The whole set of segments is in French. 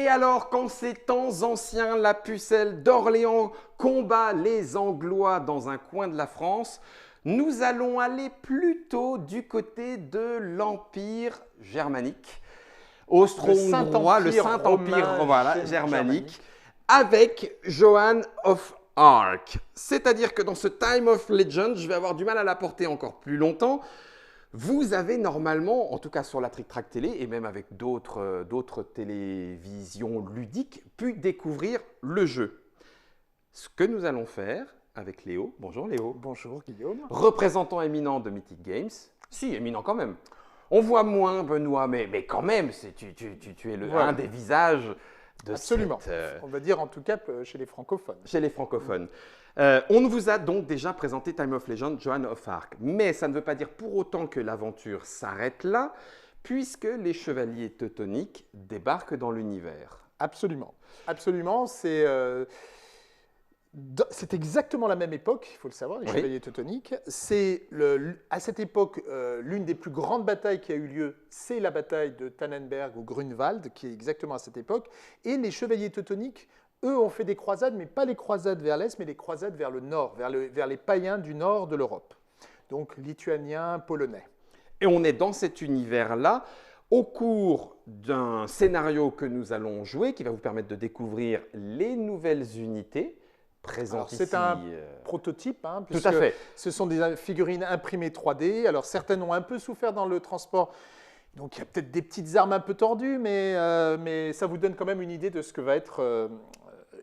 alors, qu'en ces temps anciens, la pucelle d'Orléans combat les Anglois dans un coin de la France, nous allons aller plutôt du côté de l'Empire germanique, austro-hongrois, le Saint-Empire voilà, germanique, avec Joan of Arc. C'est-à-dire que dans ce Time of Legend, je vais avoir du mal à la porter encore plus longtemps. Vous avez normalement, en tout cas sur la Trick Track Télé et même avec d'autres télévisions ludiques, pu découvrir le jeu. Ce que nous allons faire avec Léo. Bonjour Léo. Bonjour Guillaume. Représentant éminent de Mythic Games. Si, éminent quand même. On voit moins Benoît, mais quand même, tu es un des visages de Absolument. On va dire en tout cas chez les francophones. Chez les francophones. On vous a donc déjà présenté Time of Legend, Joan of Arc. Mais ça ne veut pas dire pour autant que l'aventure s'arrête là, puisque les chevaliers teutoniques débarquent dans l'univers. Absolument. Absolument. C'est exactement la même époque, il faut le savoir, les chevaliers teutoniques. C'est à cette époque, l'une des plus grandes batailles qui a eu lieu, c'est la bataille de Tannenberg ou Grunwald, qui est exactement à cette époque. Et les chevaliers teutoniques, eux, ont fait des croisades, mais pas les croisades vers l'Est, mais les croisades vers le Nord, vers les païens du Nord de l'Europe. Donc lituaniens, polonais. Et on est dans cet univers-là, au cours d'un scénario que nous allons jouer, qui va vous permettre de découvrir les nouvelles unités. C'est un prototype, hein, puisque tout à fait. Ce sont des figurines imprimées 3D. Alors certaines ont un peu souffert dans le transport, donc il y a peut-être des petites armes un peu tordues, mais ça vous donne quand même une idée de ce que va être.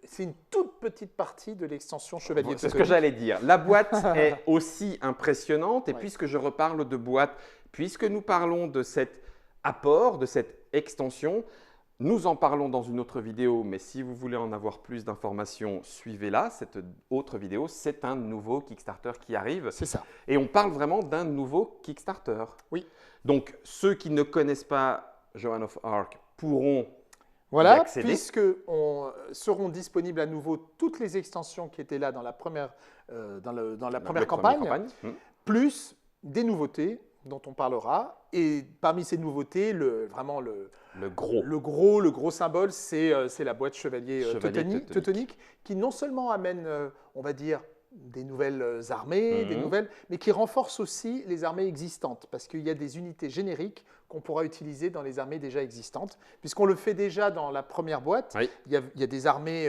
C'est une toute petite partie de l'extension Chevalier Teutonique. C'est ce que j'allais dire. La boîte est aussi impressionnante, et puisque je reparle de boîte, puisque nous parlons de cet apport, de cette extension, nous en parlons dans une autre vidéo, mais si vous voulez en avoir plus d'informations, suivez-la. Cette autre vidéo, c'est un nouveau Kickstarter qui arrive. C'est ça. Et on parle vraiment d'un nouveau Kickstarter. Oui. Donc, ceux qui ne connaissent pas Joan of Arc pourront y accéder. Puisque seront disponibles à nouveau toutes les extensions qui étaient là dans la première, première campagne, plus des nouveautés dont on parlera. Et parmi ces nouveautés, le gros symbole, c'est la boîte Chevalier Teutonique, qui non seulement amène, on va dire, des nouvelles armées, mais qui renforce aussi les armées existantes, parce qu'il y a des unités génériques qu'on pourra utiliser dans les armées déjà existantes, puisqu'on le fait déjà dans la première boîte. Oui. Il y a des armées,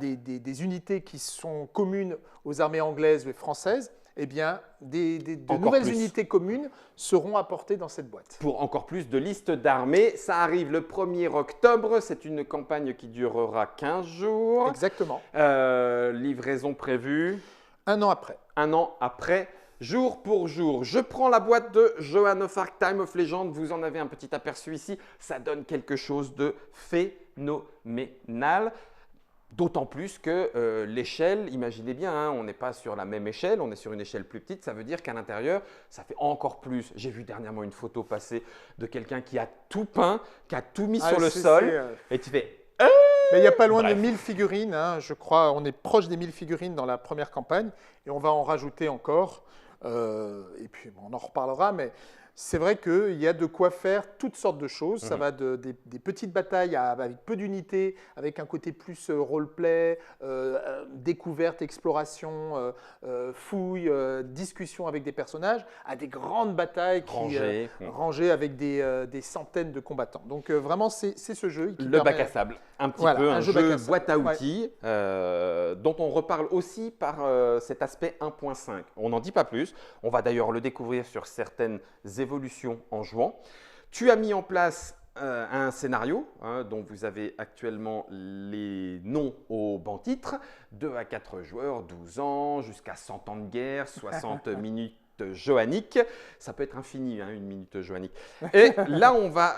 des unités qui sont communes aux armées anglaises et françaises. Eh bien, de nouvelles unités communes seront apportées dans cette boîte. Pour encore plus de listes d'armées, ça arrive le 1er octobre. C'est une campagne qui durera 15 jours. Exactement. Livraison prévue 1 an après. 1 an après, jour pour jour. Je prends la boîte de Joan of Arc, Time of Legend. Vous en avez un petit aperçu ici. Ça donne quelque chose de phénoménal. D'autant plus que l'échelle, imaginez bien, hein, on n'est pas sur la même échelle, on est sur une échelle plus petite. Ça veut dire qu'à l'intérieur, ça fait encore plus. J'ai vu dernièrement une photo passer de quelqu'un qui a tout peint, qui a tout mis sur le sol. Et tu fais… Mais il n'y a pas loin de 1000 figurines, hein, je crois. On est proche des 1000 figurines dans la première campagne. Et on va en rajouter encore. Et puis, on en reparlera. Mais c'est vrai qu'il y a de quoi faire toutes sortes de choses. Ça va des petites batailles avec peu d'unités, avec un côté plus roleplay, découverte, exploration, fouille, discussion avec des personnages, à des grandes batailles rangées avec des centaines de combattants. Donc vraiment, c'est ce jeu qui le bac à sable, un petit peu un jeu boîte à outils, dont on reparle aussi par cet aspect 1.5. On n'en dit pas plus. On va d'ailleurs le découvrir sur certaines évolution en jouant. Tu as mis en place un scénario dont vous avez actuellement les noms au banc titre, 2 à 4 joueurs, 12 ans, jusqu'à 100 ans de guerre, 60 minutes joanniques. Ça peut être infini, hein, une minute joannique. Et là, on va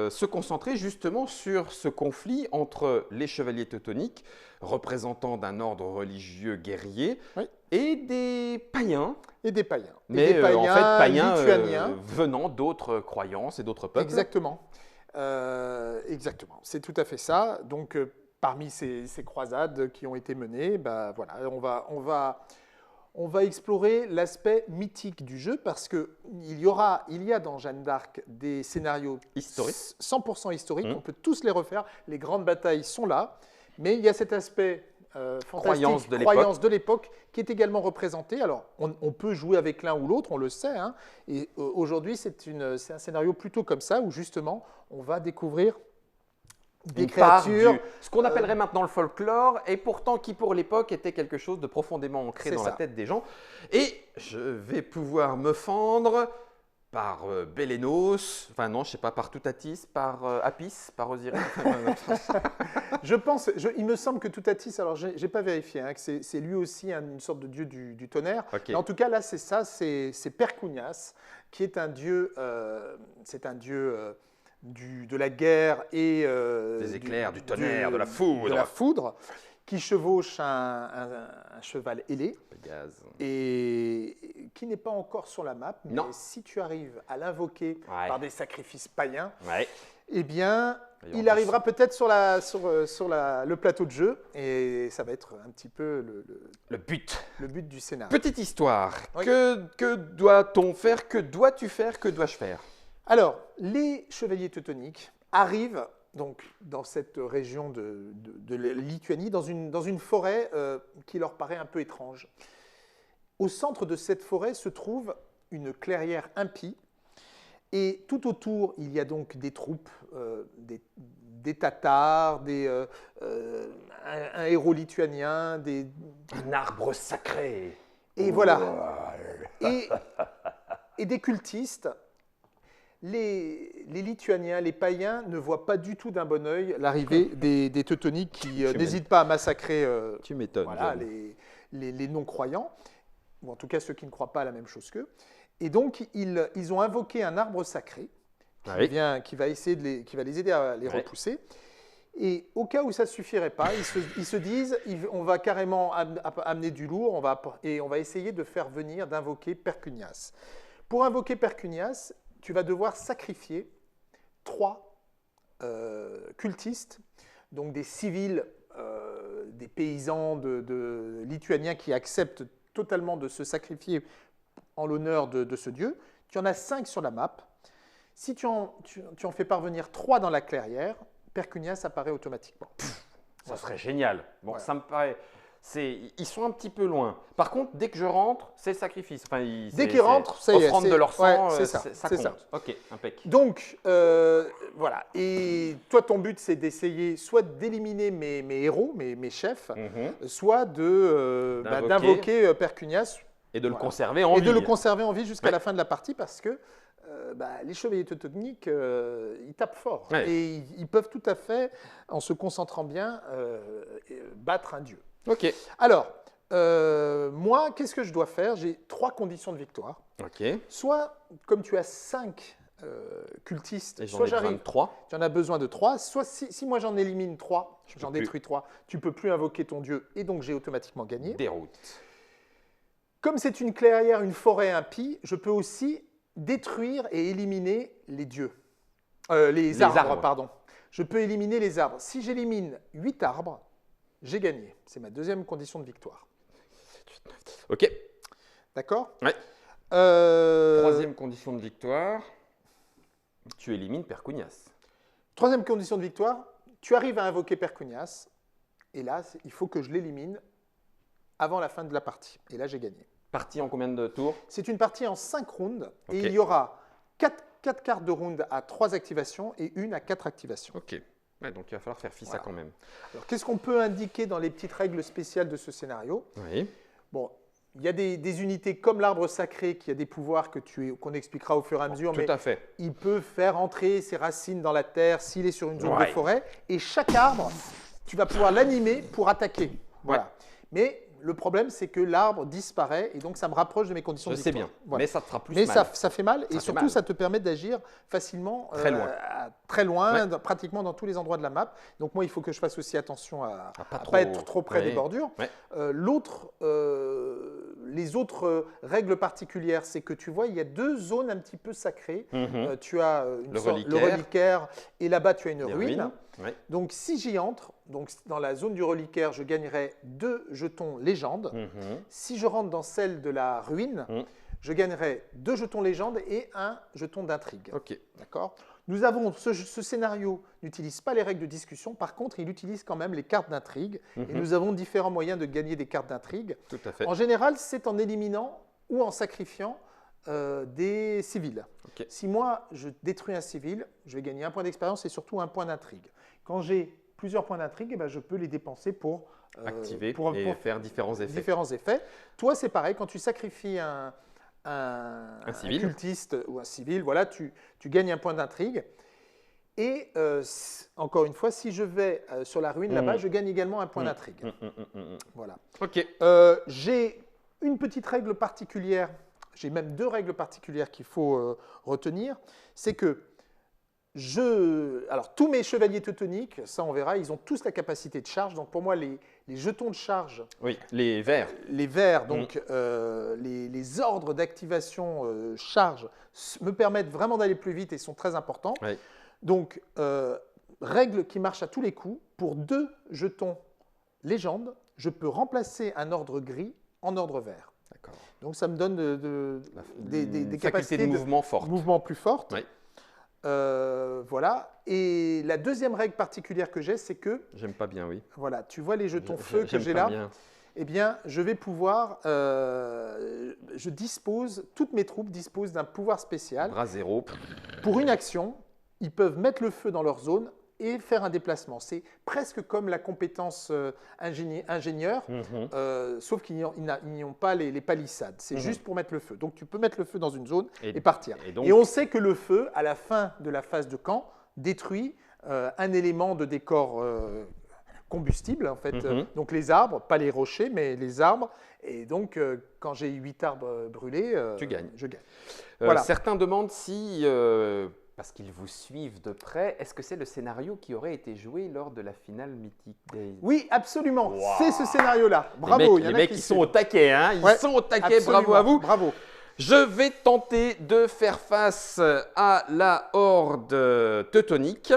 se concentrer justement sur ce conflit entre les chevaliers teutoniques, représentants d'un ordre religieux guerrier, et des païens. Mais en fait, païens lituaniens. Venant d'autres croyances et d'autres peuples. Exactement. C'est tout à fait ça. Donc, parmi ces croisades qui ont été menées, voilà, on va explorer l'aspect mythique du jeu parce qu'il y a dans Jeanne d'Arc des scénarios historiques, 100% historiques, on peut tous les refaire, les grandes batailles sont là, mais il y a cet aspect fantastique, croyance de l'époque qui est également représenté. Alors, on peut jouer avec l'un ou l'autre, on le sait, hein, et aujourd'hui c'est un scénario plutôt comme ça où justement on va découvrir des créatures, ce qu'on appellerait maintenant le folklore, et pourtant qui pour l'époque était quelque chose de profondément ancré dans la tête des gens. Et je vais pouvoir me fendre par Bélénos, enfin non, je sais pas, par Toutatis, par Apis, par Osiris. Il me semble que Toutatis, alors j'ai pas vérifié, hein, que c'est lui aussi une sorte de dieu du tonnerre. Okay. Mais en tout cas là c'est ça, c'est Perkunias, qui est un dieu, de la guerre et des éclairs, du tonnerre, de la foudre, qui chevauche un cheval ailé et qui n'est pas encore sur la map, mais si tu arrives à l'invoquer par des sacrifices païens, eh bien, il arrivera peut-être sur le plateau de jeu et ça va être un petit peu le but du scénario. Petite histoire, que doit-on faire, que dois-tu faire, que dois-je faire? Alors, les chevaliers teutoniques arrivent donc dans cette région de la Lituanie, dans une forêt qui leur paraît un peu étrange. Au centre de cette forêt se trouve une clairière impie, et tout autour, il y a donc des troupes, des Tatars, un héros lituanien, un arbre sacré. Et voilà. Et des cultistes. Les Lituaniens, les païens ne voient pas du tout d'un bon œil l'arrivée des Teutoniques qui n'hésitent pas à massacrer les non-croyants, ou en tout cas ceux qui ne croient pas à la même chose qu'eux. Et donc, ils ont invoqué un arbre sacré qui va les aider à les repousser. Et au cas où ça ne suffirait pas, ils se disent on va carrément amener du lourd et on va essayer d'invoquer Perkunias. Pour invoquer Perkunias, tu vas devoir sacrifier 3 cultistes, donc des civils, des paysans lituaniens qui acceptent totalement de se sacrifier en l'honneur de ce dieu. Tu en as 5 sur la map. Si tu en fais parvenir 3 dans la clairière, Perkunias apparaît automatiquement. Ça serait génial. Bon, ça me paraît... Ils sont un petit peu loin. Par contre, dès que je rentre, c'est sacrifice. Enfin, dès qu'ils rentrent, c'est offrande de leur sang, ça compte. Ça. Ok, impec. Donc, voilà. Et toi, ton but, c'est d'essayer soit d'éliminer mes héros, mes chefs, soit d'invoquer Perkunias. Et de le conserver en vie. Et de le conserver en vie jusqu'à la fin de la partie parce que les chevaliers teutoniques, ils tapent fort. Et ils peuvent tout à fait, en se concentrant bien, battre un dieu. Ok. Alors, moi, qu'est-ce que je dois faire? J'ai 3 conditions de victoire. Ok. Soit, comme tu as 5 cultistes, soit j'arrive. Tu en as besoin de 3. Soit si moi j'en élimine 3, j'en détruis 3, tu ne peux plus invoquer ton dieu et donc j'ai automatiquement gagné. Déroute. Comme c'est une clairière, une forêt impie, je peux aussi détruire et éliminer les dieux. Les arbres, pardon. Je peux éliminer les arbres. Si j'élimine 8 arbres, j'ai gagné. C'est ma deuxième condition de victoire. Ok. D'accord? Ouais. Troisième condition de victoire, tu élimines Perkunias. Troisième condition de victoire, tu arrives à invoquer Perkunias, et là, il faut que je l'élimine avant la fin de la partie. Et là, j'ai gagné. Partie en combien de tours? C'est une partie en 5 rounds, et il y aura 4 cartes de round à 3 activations et une à 4 activations. Ok. Ouais, donc il va falloir faire fi ça quand même. Alors, qu'est-ce qu'on peut indiquer dans les petites règles spéciales de ce scénario? Oui. Bon, il y a des unités comme l'arbre sacré qui a des pouvoirs qu'on expliquera au fur et à mesure. Tout à fait. Il peut faire entrer ses racines dans la terre s'il est sur une zone de forêt. Et chaque arbre, tu vas pouvoir l'animer pour attaquer. Voilà. Mais le problème, c'est que l'arbre disparaît et donc ça me rapproche de mes conditions de victoire. Je sais bien, mais ça te fera plus mal. Mais ça fait mal et surtout, ça te permet d'agir facilement très loin pratiquement dans tous les endroits de la map. Donc moi, il faut que je fasse aussi attention à ne pas être trop près des bordures. les autres règles particulières, c'est que tu vois, il y a 2 zones un petit peu sacrées. Tu as le reliquaire et là-bas, tu as une ruine. Ouais. Donc, si j'y entre, donc dans la zone du reliquaire, je gagnerai 2 jetons légende. Si je rentre dans celle de la ruine, je gagnerai 2 jetons légende et 1 jeton d'intrigue. Ok. D'accord ? Nous avons ce scénario n'utilise pas les règles de discussion, par contre, il utilise quand même les cartes d'intrigue. Et nous avons différents moyens de gagner des cartes d'intrigue. Tout à fait. En général, c'est en éliminant ou en sacrifiant des civils. Okay. Si moi, je détruis un civil, je vais gagner 1 point d'expérience et surtout 1 point d'intrigue. Quand j'ai plusieurs points d'intrigue, je peux les dépenser pour activer et faire différents effets. Toi, c'est pareil, quand tu sacrifies un cultiste ou un civil, voilà, tu gagnes 1 point d'intrigue. Et encore une fois, si je vais sur la ruine là-bas, je gagne également 1 point d'intrigue. Voilà. Ok. J'ai une petite règle particulière, j'ai même 2 règles particulières qu'il faut retenir. C'est que alors tous mes chevaliers teutoniques, ça on verra, ils ont tous la capacité de charge. Donc pour moi, les jetons de charge. Oui, les verts. Les verts, donc les ordres d'activation charge me permettent vraiment d'aller plus vite et sont très importants. Oui. Donc, règle qui marche à tous les coups, pour 2 jetons légende, je peux remplacer un ordre gris en ordre vert. D'accord. Donc ça me donne des capacités de mouvement fortes. Mouvement plus fortes. Oui. Voilà. Et la deuxième règle particulière que j'ai, c'est que… J'aime pas bien, oui. Voilà, tu vois les jetons feu que j'ai là bien. Eh bien, je vais pouvoir… toutes mes troupes disposent d'un pouvoir spécial. Bras zéro. Pour une action, ils peuvent mettre le feu dans leur zone et faire un déplacement. C'est presque comme la compétence ingénieur, sauf qu'ils n'y ont pas les palissades. C'est juste pour mettre le feu. Donc, tu peux mettre le feu dans une zone et partir. Et on sait que le feu, à la fin de la phase de camp, détruit un élément de décor combustible, en fait. Donc, les arbres, pas les rochers, mais les arbres. Et donc, quand j'ai 8 arbres brûlés, tu gagnes. Je gagne. Voilà. Certains demandent si… parce qu'ils vous suivent de près, est-ce que c'est le scénario qui aurait été joué lors de la finale Mythic Days? Oui, absolument. Wow. C'est ce scénario-là. Bravo. Les mecs, ils sont au taquet. Hein, ils sont au taquet. Absolument. Bravo à vous. Bravo. Je vais tenter de faire face à la horde teutonique.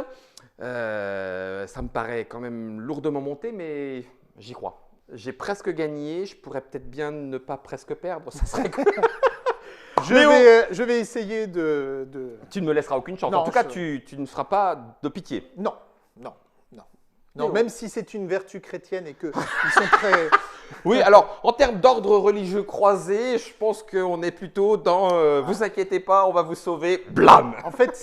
Ça me paraît quand même lourdement monté, mais j'y crois. J'ai presque gagné. Je pourrais peut-être bien ne pas presque perdre. Ça serait cool. Je vais essayer de… Tu ne me laisseras aucune chance. Non, en tout cas, tu ne feras pas de pitié. Non. Même si c'est une vertu chrétienne et qu'ils sont très… Oui, alors, en termes d'ordre religieux croisé, je pense qu'on est plutôt dans vous inquiétez pas, on va vous sauver, blâme. En fait,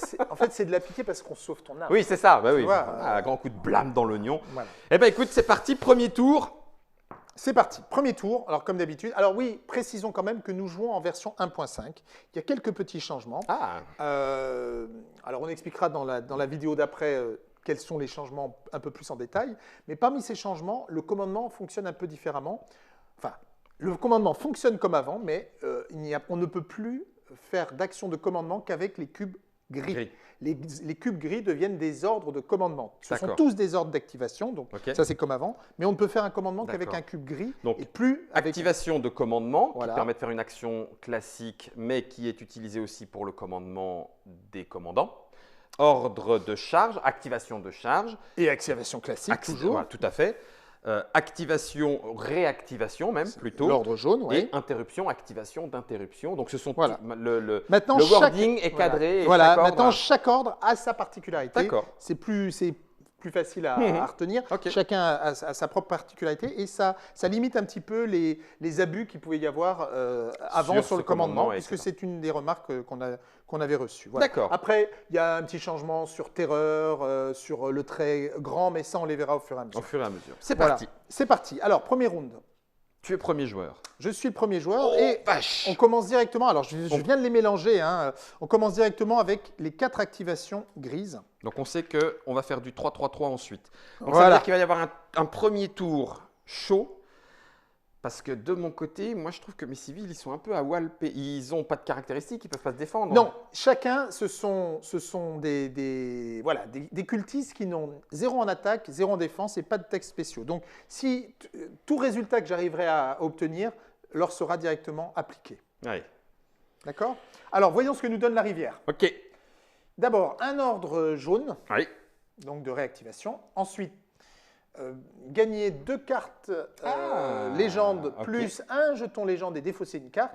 c'est de la pitié parce qu'on sauve ton âme. Oui, c'est ça. Bah oui. Un grand coup de blâme dans l'oignon. Voilà. Eh bien, écoute, c'est parti, premier tour. C'est parti, premier tour, alors comme d'habitude. Alors oui, précisons quand même que nous jouons en version 1.5. Il y a quelques petits changements. Alors on expliquera dans la vidéo d'après quels sont les changements un peu plus en détail. Mais parmi ces changements, le commandement fonctionne un peu différemment. Enfin, le commandement fonctionne comme avant, mais on ne peut plus faire d'action de commandement qu'avec les cubes gris. Les cubes gris deviennent des ordres de commandement. Ce sont tous des ordres d'activation, donc ça c'est comme avant, mais on ne peut faire un commandement qu'avec un cube gris. Donc, et plus activation de commandement qui permet de faire une action classique, mais qui est utilisée aussi pour le commandement des commandants. Ordre de charge, activation de charge. Et activation classique, toujours. Voilà, tout à fait. Activation, réactivation même plutôt. L'ordre jaune, oui. Et interruption, activation d'interruption. Donc ce sont le wording est cadré. Voilà. Maintenant, chaque ordre a sa particularité. D'accord. C'est plus facile à retenir. Chacun a sa propre particularité et ça limite un petit peu les abus qu'il pouvait y avoir avant sur le commandement, puisque c'est une des remarques qu'on avait reçues. Voilà. D'accord. Après, il y a un petit changement sur terreur, sur le trait grand, mais ça, on les verra au fur et à mesure. Au fur et à mesure. C'est parti. C'est parti. Alors, premier round. Tu es premier joueur. Je suis le premier joueur et on commence directement. Alors, je viens de les mélanger. Hein. On commence directement avec les 4 activations grises. Donc, on sait qu'on va faire du 3-3-3 ensuite. Donc, ça veut dire qu'il va y avoir un premier tour chaud. Parce que de mon côté, moi, je trouve que mes civils, ils sont un peu à walp. Ils n'ont pas de caractéristiques, ils ne peuvent pas se défendre. Non, chacun, ce sont des cultistes qui n'ont 0 en attaque, 0 en défense et pas de textes spéciaux. Donc, si tout résultat que j'arriverai à obtenir leur sera directement appliqué. Oui. D'accord? Alors, voyons ce que nous donne la rivière. OK. D'abord, un ordre jaune, Oui. donc de réactivation. Ensuite, gagner 2 cartes légende plus un jeton légende et défausser une carte.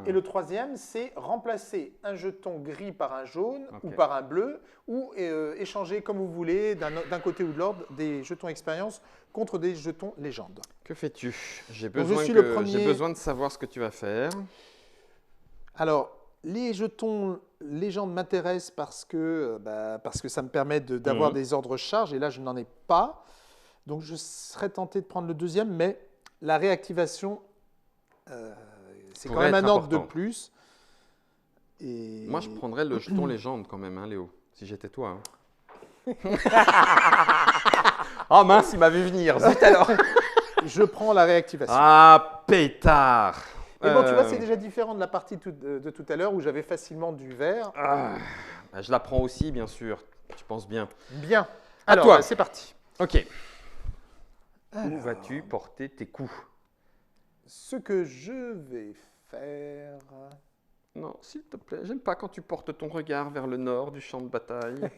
Et le troisième, c'est remplacer un jeton gris par un jaune ou par un bleu ou échanger comme vous voulez d'un côté ou de l'ordre des jetons expérience contre des jetons légende. Que fais-tu? J'ai besoin de savoir ce que tu vas faire. Alors, les jetons légende m'intéressent parce que ça me permet d'avoir des ordres charge et là, je n'en ai pas. Donc, je serais tenté de prendre le deuxième, mais la réactivation, c'est quand même un ordre de plus. Et... Moi, je prendrais le jeton légende quand même, hein, Léo, si j'étais toi. Hein. Oh mince, il m'a vu venir, zut alors. Je prends la réactivation. Ah, pétard. Et bon, tu vois, c'est déjà différent de la partie de tout à l'heure où j'avais facilement du vert. Je la prends aussi, bien sûr. Tu penses bien. Bien. Alors, toi. C'est parti. OK. Où vas-tu porter tes coups? Ce que je vais faire... Non, s'il te plaît, j'aime pas quand tu portes ton regard vers le nord du champ de bataille.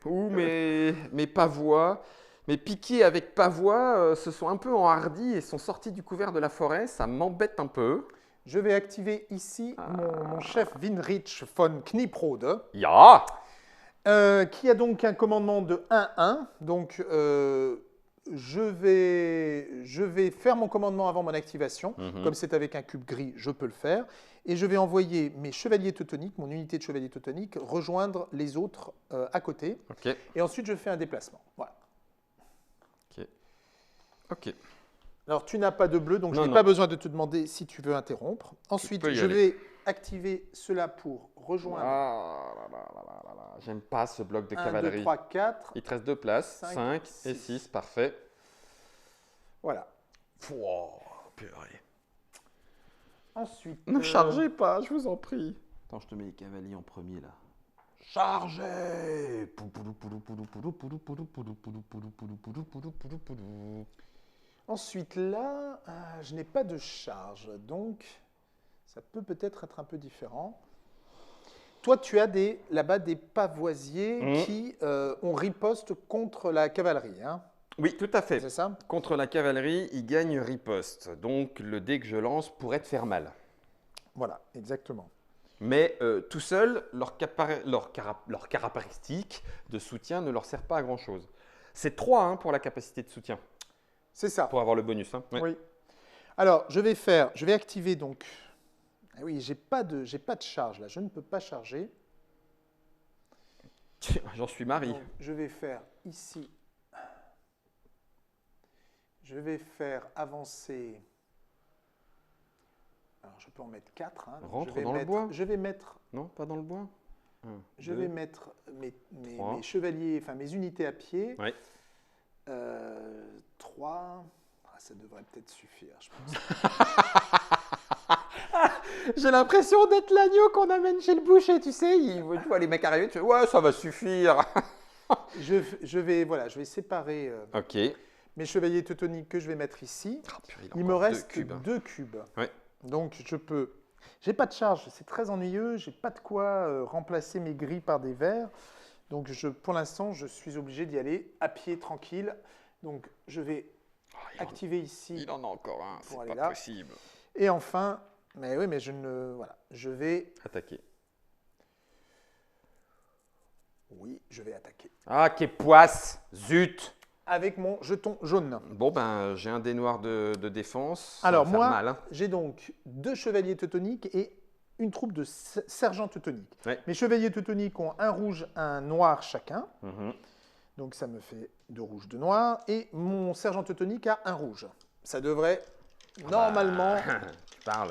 Ou mes pavois, mes piquets avec pavois se sont un peu enhardis et sont sortis du couvert de la forêt. Ça m'embête un peu. Je vais activer ici mon chef Winrich von Kniprode. Ja. Qui a donc un commandement de 1-1. Donc, je vais faire mon commandement avant mon activation. Comme c'est avec un cube gris, je peux le faire. Et je vais envoyer mes chevaliers teutoniques, mon unité de chevaliers teutoniques, rejoindre les autres à côté. Okay. Et ensuite, je fais un déplacement. Voilà. OK. Alors, tu n'as pas de bleu, donc je n'ai pas besoin de te demander si tu veux interrompre. Ensuite, je vais activer cela pour rejoindre. J'aime pas ce bloc de 1, cavalerie. 2, 3, 4. Il te reste 2 places, 5 et 6, parfait. Voilà. Wow, purée. Ensuite. Ne chargez pas, je vous en prie. Attends, je te mets les cavaliers en premier là. Chargez! Ensuite, là, je n'ai pas de charge, donc ça peut-être être un peu différent. Toi, tu as là-bas des pavoisiers qui ont riposte contre la cavalerie. Hein. Oui, tout à fait. C'est ça? Contre la cavalerie, ils gagnent riposte. Donc, le dé que je lance pourrait te faire mal. Voilà, exactement. Mais tout seul, leur caractéristique de soutien ne leur sert pas à grand-chose. C'est 3 pour la capacité de soutien. C'est ça. Pour avoir le bonus. Hein. Ouais. Oui. Alors, je vais activer donc... Ah oui, j'ai pas de charge là, je ne peux pas charger. J'en suis Marie. Donc, je vais faire ici... Je vais faire avancer... Alors, je peux en mettre 4. Hein. Rentre dans le bois. Je vais mettre... Non, pas dans le bois. Je vais mettre mes chevaliers, enfin mes unités à pied. Oui. 3. Ça devrait peut-être suffire, je pense. J'ai l'impression d'être l'agneau qu'on amène chez le boucher, tu sais. Tu vois les mecs arriver, tu fais ouais, ça va suffire. je vais séparer mes chevaliers teutoniques que je vais mettre ici. Oh, purée, il me reste 2 cubes. Ouais. Donc je peux. J'ai pas de charge, c'est très ennuyeux. J'ai pas de quoi remplacer mes gris par des verts. Donc pour l'instant, je suis obligé d'y aller à pied tranquille. Donc je vais activer ici. Il en a encore un, c'est pas là. possible. Et enfin, mais oui, mais je vais attaquer. Oui, je vais attaquer. Ah, qu'est poisse, zut. Avec mon jeton jaune. Bon, j'ai un dé noir de défense. Alors moi, j'ai donc 2 chevaliers teutoniques et une troupe de sergents teutoniques. Ouais. Mes chevaliers teutoniques ont un rouge, un noir chacun. Donc ça me fait 2 rouges, 2 noirs. Et mon sergent teutonique a un rouge. Ça devrait normalement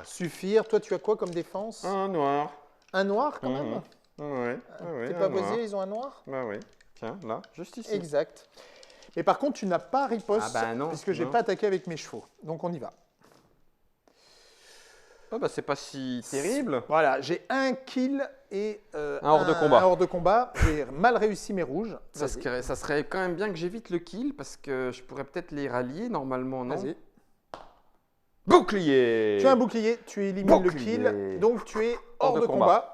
suffire. Toi, tu as quoi comme défense? Un noir. Un noir quand même? Oui. Tes pavoisiers, ils ont un noir? Bah oui. Tiens, là, juste ici. Exact. Et par contre, tu n'as pas riposte, non, puisque je n'ai pas attaqué avec mes chevaux. Donc, on y va. C'est pas si terrible. Voilà, j'ai un kill et un hors de combat. Un hors de combat. J'ai mal réussi mes rouges. Ça serait quand même bien que j'évite le kill, parce que je pourrais peut-être les rallier normalement, non? Vas-y. Bouh! Bouclier. Tu as un bouclier, tu élimines le kill, donc tu es hors de combat.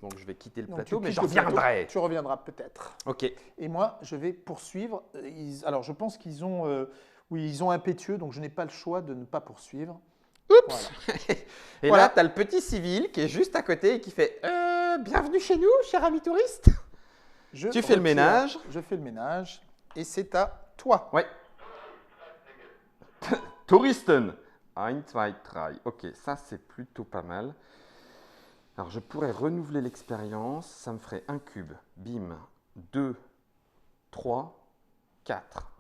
Donc je vais quitter le plateau, mais je reviendrai. Tu reviendras peut-être. Ok. Et moi, je vais poursuivre. Alors, je pense qu'ils ont, ils ont impétueux, donc je n'ai pas le choix de ne pas poursuivre. Oups. Voilà. Et là, tu as le petit civil qui est juste à côté et qui fait bienvenue chez nous, cher ami touriste. Tu fais le ménage. Je fais le ménage. Et c'est à toi. Ouais. Touristen. Ein, zwei, drei. Ok, ça c'est plutôt pas mal. Alors je pourrais renouveler l'expérience. Ça me ferait un cube. Bim. 2, 3, 4.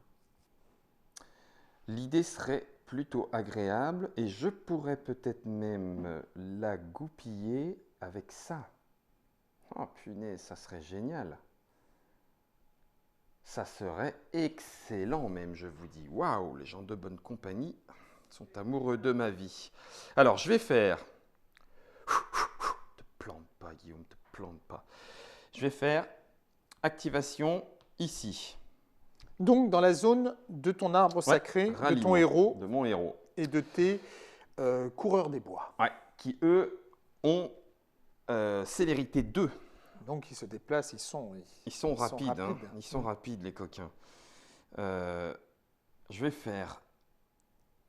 L'idée serait plutôt agréable et je pourrais peut-être même la goupiller avec ça. Oh punaise, ça serait génial. Ça serait excellent même, je vous dis. Waouh, les gens de bonne compagnie sont amoureux de ma vie. Alors, je vais faire... Te plante pas, Guillaume, te plante pas. Je vais faire activation ici. Donc, dans la zone de ton arbre sacré, de ton héros. De mon héros. Et de tes coureurs des bois. Ouais, qui eux ont célérité 2. Donc, ils se déplacent, ils sont rapides. Hein. Ils sont rapides, les coquins. Je vais faire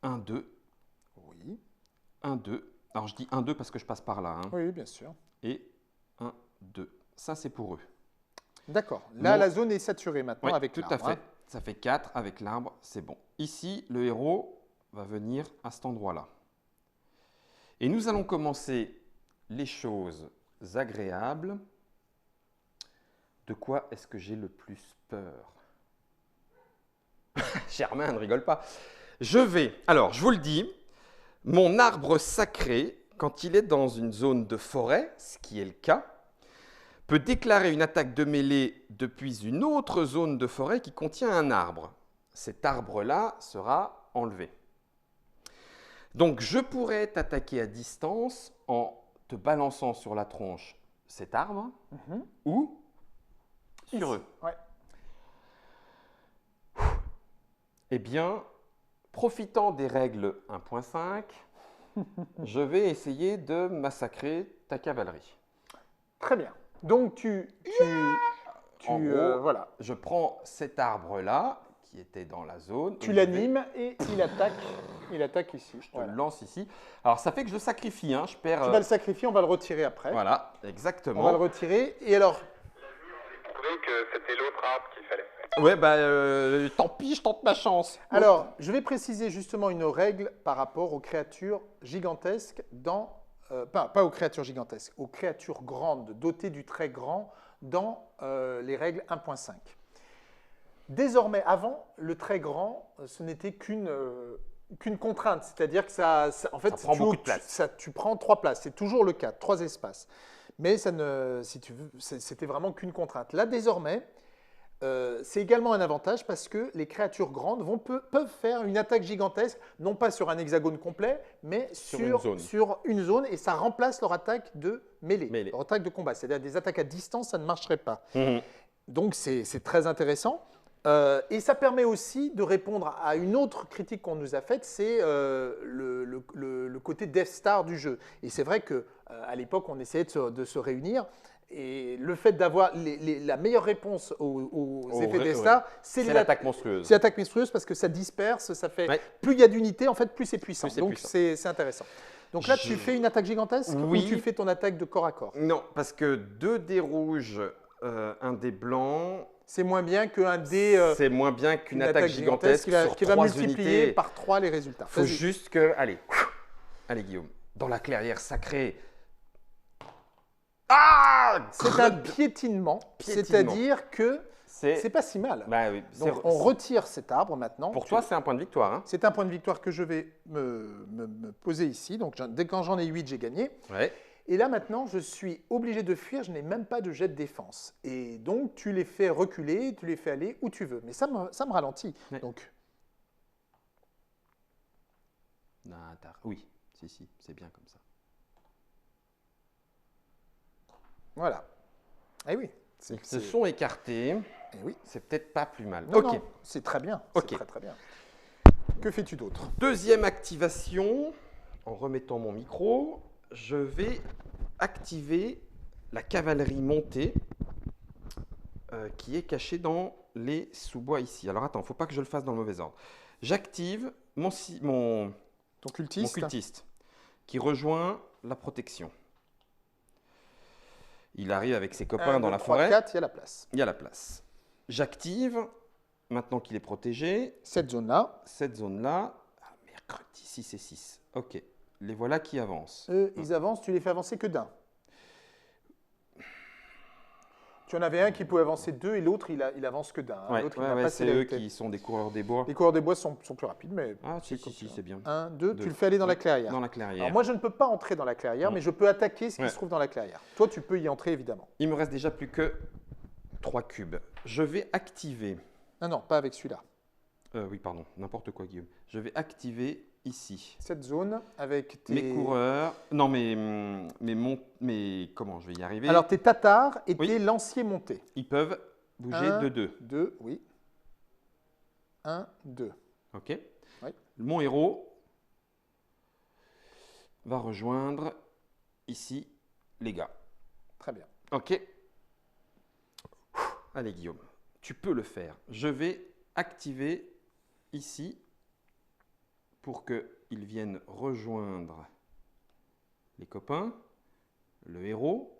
1, 2. Oui. 1, 2. Alors, je dis 1, 2 parce que je passe par là. Hein. Oui, bien sûr. Et 1, 2. Ça, c'est pour eux. D'accord. Là, la zone est saturée maintenant avec l'arbre. Tout à fait. Ça fait 4 avec l'arbre, c'est bon. Ici, le héros va venir à cet endroit-là. Et nous allons commencer les choses agréables. De quoi est-ce que j'ai le plus peur? Germain, ne rigole pas. Alors, je vous le dis, mon arbre sacré, quand il est dans une zone de forêt, ce qui est le cas, peut déclarer une attaque de mêlée depuis une autre zone de forêt qui contient un arbre. Cet arbre-là sera enlevé. Donc, je pourrais t'attaquer à distance en te balançant sur la tronche cet arbre ou sur eux. Ouais. Eh bien, profitant des règles 1.5, je vais essayer de massacrer ta cavalerie. Très bien. Donc, en gros, voilà. Je prends cet arbre-là, qui était dans la zone. Tu l'animes et il attaque ici. Je te le lance ici. Alors, ça fait que je le sacrifie. Hein. Je perds, tu vas le sacrifier, on va le retirer après. Voilà, exactement. On va le retirer. Et alors, que c'était l'autre arbre qu'il fallait. Ouais, tant pis, je tente ma chance. Alors, je vais préciser justement une règle par rapport aux créatures gigantesques pas aux créatures gigantesques, aux créatures grandes, dotées du trait grand dans les règles 1.5. Désormais, avant, le trait grand, ce n'était qu'une contrainte, c'est-à-dire que ça prend beaucoup de place. Tu prends 3 places, c'est toujours le cas, 3 espaces. Mais si tu veux, c'était vraiment qu'une contrainte. Là, désormais, c'est également un avantage parce que les créatures grandes peuvent faire une attaque gigantesque, non pas sur un hexagone complet, mais sur une zone, et ça remplace leur attaque de mêlée. Leur attaque de combat. C'est-à-dire des attaques à distance, ça ne marcherait pas. Donc, c'est très intéressant. Et ça permet aussi de répondre à une autre critique qu'on nous a faite, c'est le côté Death Star du jeu. Et c'est vrai qu'à l'époque, on essayait de se réunir. Et le fait d'avoir la meilleure réponse aux effets Death Star, c'est l'attaque monstrueuse. C'est l'attaque monstrueuse parce que ça disperse, ça fait plus il y a d'unités, en fait, plus c'est puissant. Donc c'est intéressant. Donc là, tu fais une attaque gigantesque ou tu fais ton attaque de corps à corps? Non, parce que 2 dés rouges, 1 dé blanc. C'est moins bien qu'un dé. C'est moins bien qu'une attaque gigantesque qui va multiplier par 3 les résultats. Il faut juste que. Allez, Guillaume, dans la clairière sacrée. C'est un piétinement. C'est-à-dire que c'est pas si mal. Bah oui, donc on retire cet arbre maintenant. Pour toi, c'est un point de victoire. Hein. C'est un point de victoire que je vais me poser ici. Donc dès quand j'en ai 8, j'ai gagné. Ouais. Et là maintenant, je suis obligé de fuir. Je n'ai même pas de jet de défense. Et donc tu les fais reculer, tu les fais aller où tu veux. Mais ça me ralentit. Ouais. Donc. Non, oui, si, c'est bien comme ça. Voilà. Eh oui. Ils se sont écartés. Eh oui. C'est peut-être pas plus mal. Non, c'est très bien. Okay. C'est très, très bien. Que fais-tu d'autre? Deuxième activation. en remettant mon micro, je vais activer la cavalerie montée qui est cachée dans les sous-bois ici. Alors attends, il ne faut pas que je le fasse dans le mauvais ordre. J'active mon cultiste qui rejoint la protection. Il arrive avec ses copains dans la forêt. 4, il y a la place. Il y a la place. J'active, maintenant qu'il est protégé. Cette zone-là. Cette zone-là. Ah, mercredi 6 et 6. OK. Les voilà qui avancent. Ils avancent, tu les fais avancer que d'un. Tu en avais un qui pouvait avancer 2 et l'autre, il avance que d'un. Ouais, c'est eux qui sont des coureurs des bois. Les coureurs des bois sont plus rapides, mais… Ah, si, c'est bien. 1, 2, tu le fais aller dans la clairière. Dans la clairière. Alors moi, je ne peux pas entrer dans la clairière, mais je peux attaquer ce qui se trouve dans la clairière. Toi, tu peux y entrer, évidemment. Il me reste déjà plus que 3 cubes. Je vais activer… Non, pas avec celui-là. Oui, pardon, n'importe quoi, Guillaume. Je vais activer ici. Cette zone avec tes… Mes coureurs… Non, mais comment je vais y arriver? Alors, tes tatars et tes lanciers montés. Ils peuvent bouger de 2. 2, oui. 1, 2. OK. Oui. Mon héros va rejoindre ici les gars. Très bien. OK. Allez, Guillaume, tu peux le faire. Je vais activer ici pour qu'ils viennent rejoindre les copains, le héros,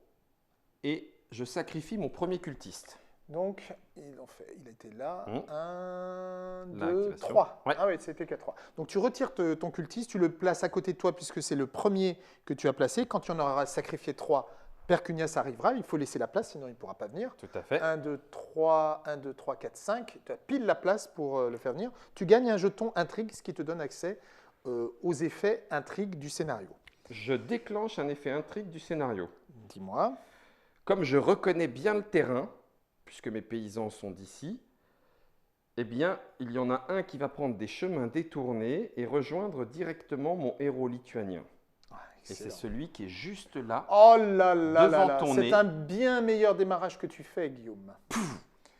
et je sacrifie mon premier cultiste. Donc, il était là. 1, 2, L'activation. 3. Ouais. Ah oui, c'était qu'à 3. Donc, tu retires ton cultiste, tu le places à côté de toi puisque c'est le premier que tu as placé. Quand tu en auras sacrifié 3, Percunias arrivera. Il faut laisser la place, sinon il ne pourra pas venir. Tout à fait. 1, 2, 3, 1, 2, 3, 4, 5. Tu as pile la place pour le faire venir. Tu gagnes un jeton intrigue, ce qui te donne accès aux effets intrigue du scénario. Je déclenche un effet intrigue du scénario. Dis-moi. Comme je reconnais bien le terrain, puisque mes paysans sont d'ici, eh bien, il y en a un qui va prendre des chemins détournés et rejoindre directement mon héros lituanien. Et c'est celui qui est juste là, oh là là devant là, ton nez. c'est un bien meilleur démarrage que tu fais, Guillaume.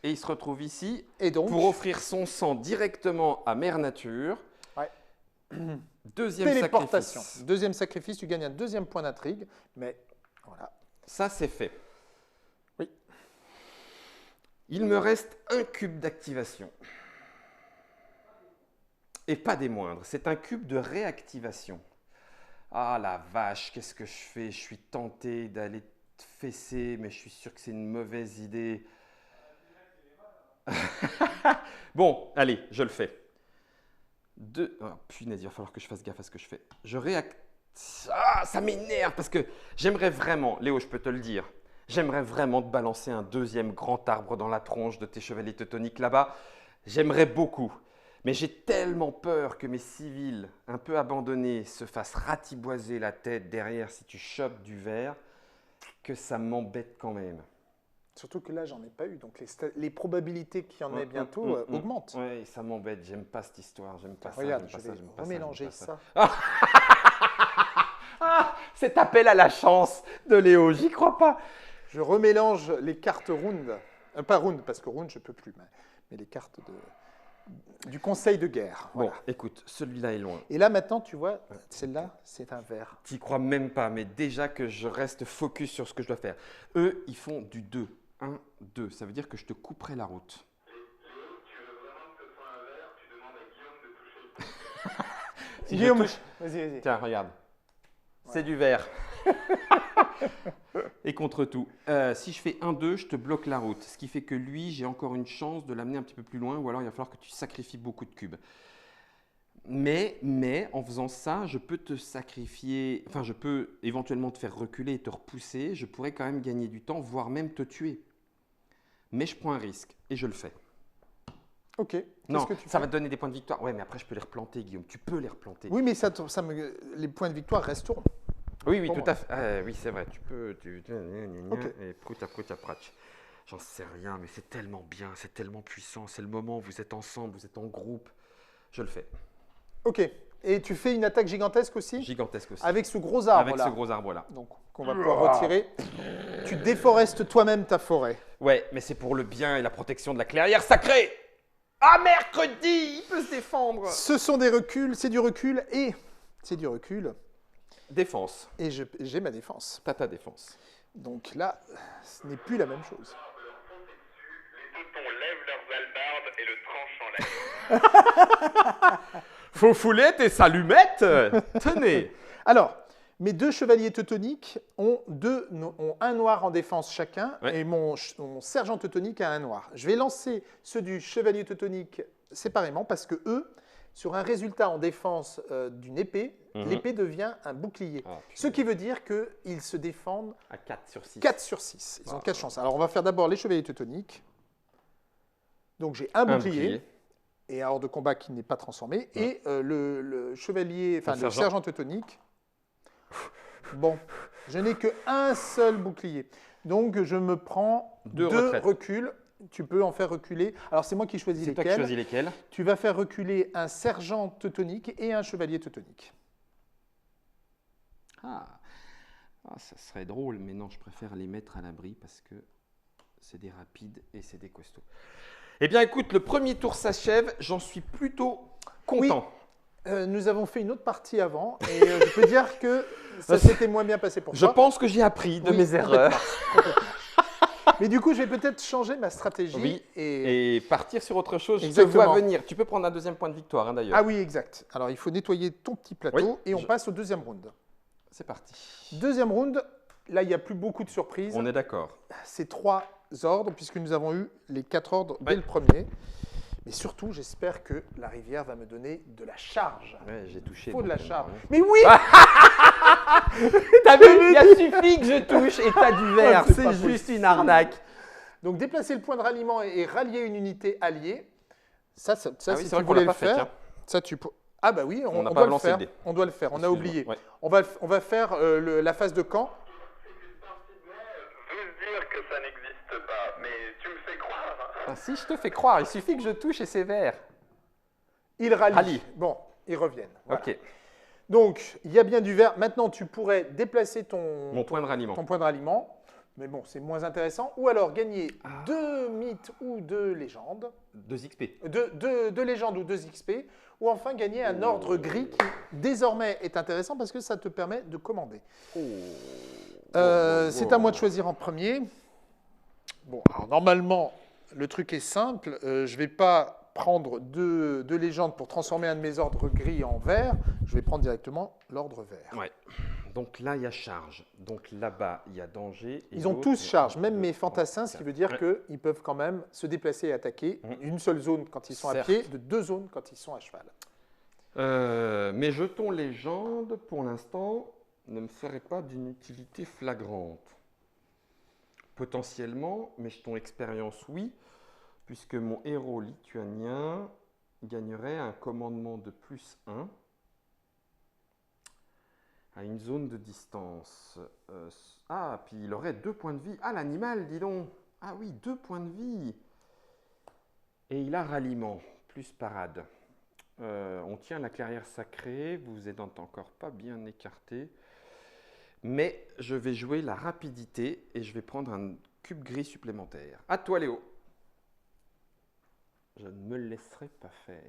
Et il se retrouve ici et donc, pour offrir son sang directement à Mère Nature. Ouais. Deuxième téléportation. sacrifice. Deuxième sacrifice, tu gagnes un deuxième point d'intrigue, mais voilà. Ça, c'est fait. Oui. Il me reste un cube d'activation. Et pas des moindres. C'est un cube de réactivation. Ah la vache, qu'est-ce que je fais? Je suis tenté d'aller te fesser, mais je suis sûr que c'est une mauvaise idée. Bon, allez, je le fais. Oh, punaise, il va falloir que je fasse gaffe à ce que je fais. Ah, ça m'énerve parce que j'aimerais vraiment, Léo, je peux te le dire, j'aimerais vraiment te balancer un deuxième grand arbre dans la tronche de tes chevaliers teutoniques là-bas. J'aimerais beaucoup. Mais j'ai tellement peur que mes civils, un peu abandonnés, se fassent ratiboiser la tête derrière si tu chopes du verre, que ça m'embête quand même. Surtout que là, j'en ai pas eu. Donc, les probabilités qu'il y en ait bientôt augmentent. Oui, ça m'embête. J'aime pas cette histoire. J'aime pas ça. Regarde, je vais remélanger ça. Cet appel à la chance de Léo, j'y crois pas. Je remélange les cartes round. Pas round, parce que round, je peux plus. Mais les cartes du conseil de guerre. Bon, voilà. Écoute, celui-là est loin. Et là, maintenant, tu vois, celle-là, c'est un vert. T'y crois même pas, mais déjà que je reste focus sur ce que je dois faire. Eux, ils font du 2. 1, 2. Ça veut dire que je te couperai la route. Léo, tu veux vraiment que ce soit un verre, tu demandes à Guillaume de toucher le Si Guillaume, je touche... vas-y. Tiens, regarde. Ouais. C'est du vert. Et contre tout. Si je fais 1, 2, je te bloque la route. Ce qui fait que lui, j'ai encore une chance de l'amener un petit peu plus loin, ou alors il va falloir que tu sacrifies beaucoup de cubes. Mais en faisant ça, je peux te sacrifier, enfin je peux éventuellement te faire reculer et te repousser. Je pourrais quand même gagner du temps, voire même te tuer. Mais je prends un risque et je le fais. Ok. Non, ça va te donner des points de victoire. Ouais, mais après je peux les replanter, Guillaume. Tu peux les replanter. Oui, mais les points de victoire resteront. Oui, tout à fait. Oui, c'est vrai. Tu peux. Okay. Et prouta pratch. J'en sais rien, mais c'est tellement bien, c'est tellement puissant. C'est le moment où vous êtes ensemble, vous êtes en groupe. Je le fais. Ok. Et tu fais une attaque gigantesque aussi? Gigantesque aussi. Avec ce gros arbre là. Avec ce gros arbre là. Donc, qu'on va pouvoir retirer. Tu déforestes toi-même ta forêt. Ouais, mais c'est pour le bien et la protection de la clairière sacrée. Ah, mercredi, il peut se défendre. Ce sont des reculs, c'est du recul et c'est du recul Défense. Et j'ai ma défense. T'as ta défense. Donc là, ce n'est plus la même chose. Les teutons lèvent leurs albardes et le tranchant lève. Faux foulette et s'allumette. Tenez. Alors, mes deux chevaliers teutoniques ont un noir en défense chacun, Ouais. et mon sergent teutonique a un noir. Je vais lancer ceux du chevalier teutonique séparément parce que eux, sur un résultat en défense d'une épée, l'épée devient un bouclier. Ah, Ce qui veut dire qu'ils se défendent à 4 sur 6. 4 sur 6. Ils ont 4 chances. Alors, on va faire d'abord les chevaliers teutoniques. Donc, j'ai un bouclier et un hors de combat qui n'est pas transformé. Et le chevalier, enfin le sergent teutonique. Bon, je n'ai qu'un seul bouclier. Donc, je me prends deux reculs. Tu peux en faire reculer. Alors, c'est moi qui choisis lesquels. C'est toi qui choisis lesquels. Tu vas faire reculer un sergent teutonique et un chevalier teutonique. Ça serait drôle, mais non, je préfère les mettre à l'abri parce que c'est des rapides et c'est des costauds. Eh bien, écoute, le premier tour s'achève. J'en suis plutôt content. Oui, nous avons fait une autre partie avant et je peux dire que ça s'était moins bien passé pour toi. Je pense que j'ai appris de mes erreurs. Complètement. Mais du coup, je vais peut-être changer ma stratégie et partir sur autre chose. Exactement. Je te vois venir. Tu peux prendre un deuxième point de victoire, d'ailleurs. Ah oui, exact. Alors, il faut nettoyer ton petit plateau et on passe au deuxième round. C'est parti. Deuxième round, là, il n'y a plus beaucoup de surprises. On est d'accord. C'est 3 ordres, puisque nous avons eu les 4 ordres dès le premier. Mais surtout, j'espère que la rivière va me donner de la charge. Ouais, j'ai touché. Il faut de la charge. Ouais. Mais oui. T'as vu, il a suffi que je touche et t'as du vert. C'est juste une arnaque. Donc, déplacer le point de ralliement et rallier une unité alliée. Ça oui, si tu voulais le faire. Ça, tu peux. Ah bah oui, on doit le faire. On doit le faire. On a oublié. Ouais. On va faire la phase de camp. Une partie de moi veut dire que ça n'existe pas, mais tu me fais croire. Ah, si je te fais croire, il suffit que je touche et c'est vert. Ils rallient. Bon, ils reviennent. Voilà. Ok. Donc, il y a bien du vert. Maintenant, tu pourrais déplacer mon point de ralliement. Ton point de ralliement. Mais bon, c'est moins intéressant. Ou alors gagner 2 mythes ou 2 légendes. 2 XP. 2 légendes ou 2 XP. Ou enfin gagner un ordre gris qui désormais est intéressant parce que ça te permet de commander. C'est à moi de choisir en premier. Bon, alors normalement, le truc est simple. Je ne vais pas prendre 2 légendes pour transformer un de mes ordres gris en vert. Je vais prendre directement l'ordre vert. Ouais. Donc là, il y a charge. Donc là-bas, il y a danger. Ils ont tous charge, même mes fantassins, ce qui veut dire qu'ils peuvent quand même se déplacer et attaquer une seule zone quand ils sont à pied, de 2 zones quand ils sont à cheval. Mes jetons légendes, pour l'instant, ne me seraient pas d'une utilité flagrante. Potentiellement, mes jetons expérience, oui, puisque mon héros lituanien gagnerait un commandement de +1 à une zone de distance. Puis il aurait 2 points de vie. Ah, l'animal, dis donc. Ah oui, 2 points de vie. Et il a ralliement, plus parade. On tient la clairière sacrée, vous êtes encore pas bien écarté. Mais je vais jouer la rapidité et je vais prendre un cube gris supplémentaire. À toi, Léo. Je ne me laisserai pas faire. De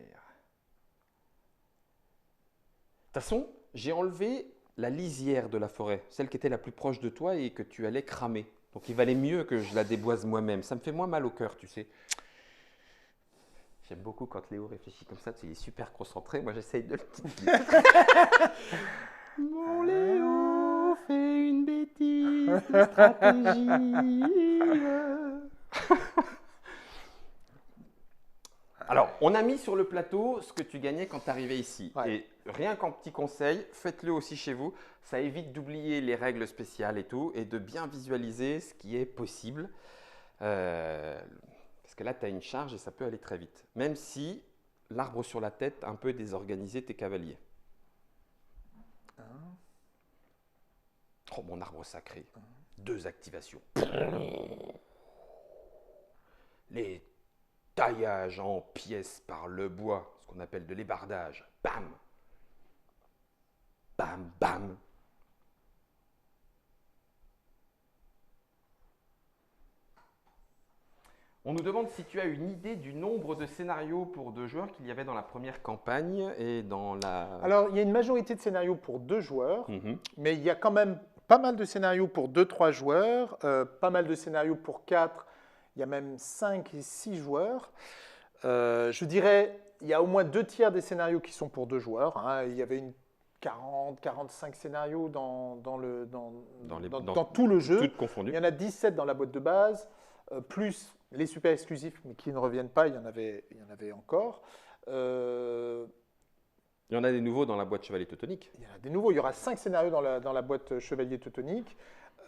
toute façon, j'ai enlevé la lisière de la forêt, celle qui était la plus proche de toi et que tu allais cramer. Donc il valait mieux que je la déboise moi-même. Ça me fait moins mal au cœur, tu sais. J'aime beaucoup quand Léo réfléchit comme ça, il est super concentré. Moi, j'essaye de le titiller. Mon Léo fait une bêtise de stratégie. Alors, on a mis sur le plateau ce que tu gagnais quand tu arrivais ici. Ouais. Et rien qu'en petit conseil, faites-le aussi chez vous. Ça évite d'oublier les règles spéciales et tout, et de bien visualiser ce qui est possible. Parce que là, tu as une charge et ça peut aller très vite. Même si l'arbre sur la tête a un peu désorganisé tes cavaliers. Oh, mon arbre sacré. 2 activations. Les taillages en pièces par le bois, ce qu'on appelle de l'ébardage. Bam! Bam, bam! On nous demande si tu as une idée du nombre de scénarios pour 2 joueurs qu'il y avait dans la première campagne et dans la… Alors, il y a une majorité de scénarios pour 2 joueurs, mais il y a quand même pas mal de scénarios pour 2-3 joueurs, pas mal de scénarios pour 4, il y a même 5 et 6 joueurs. Je dirais, il y a au moins 2 tiers des scénarios qui sont pour 2 joueurs. Hein. Il y avait une 40-45 scénarios dans tout le jeu. Toutes confondues. Il y en a 17 dans la boîte de base, plus les super exclusifs, mais qui ne reviennent pas, il y en avait encore. Il y en a des nouveaux dans la boîte Chevalier Teutonique. Il y en a des nouveaux. Il y aura 5 scénarios dans la boîte Chevalier Teutonique.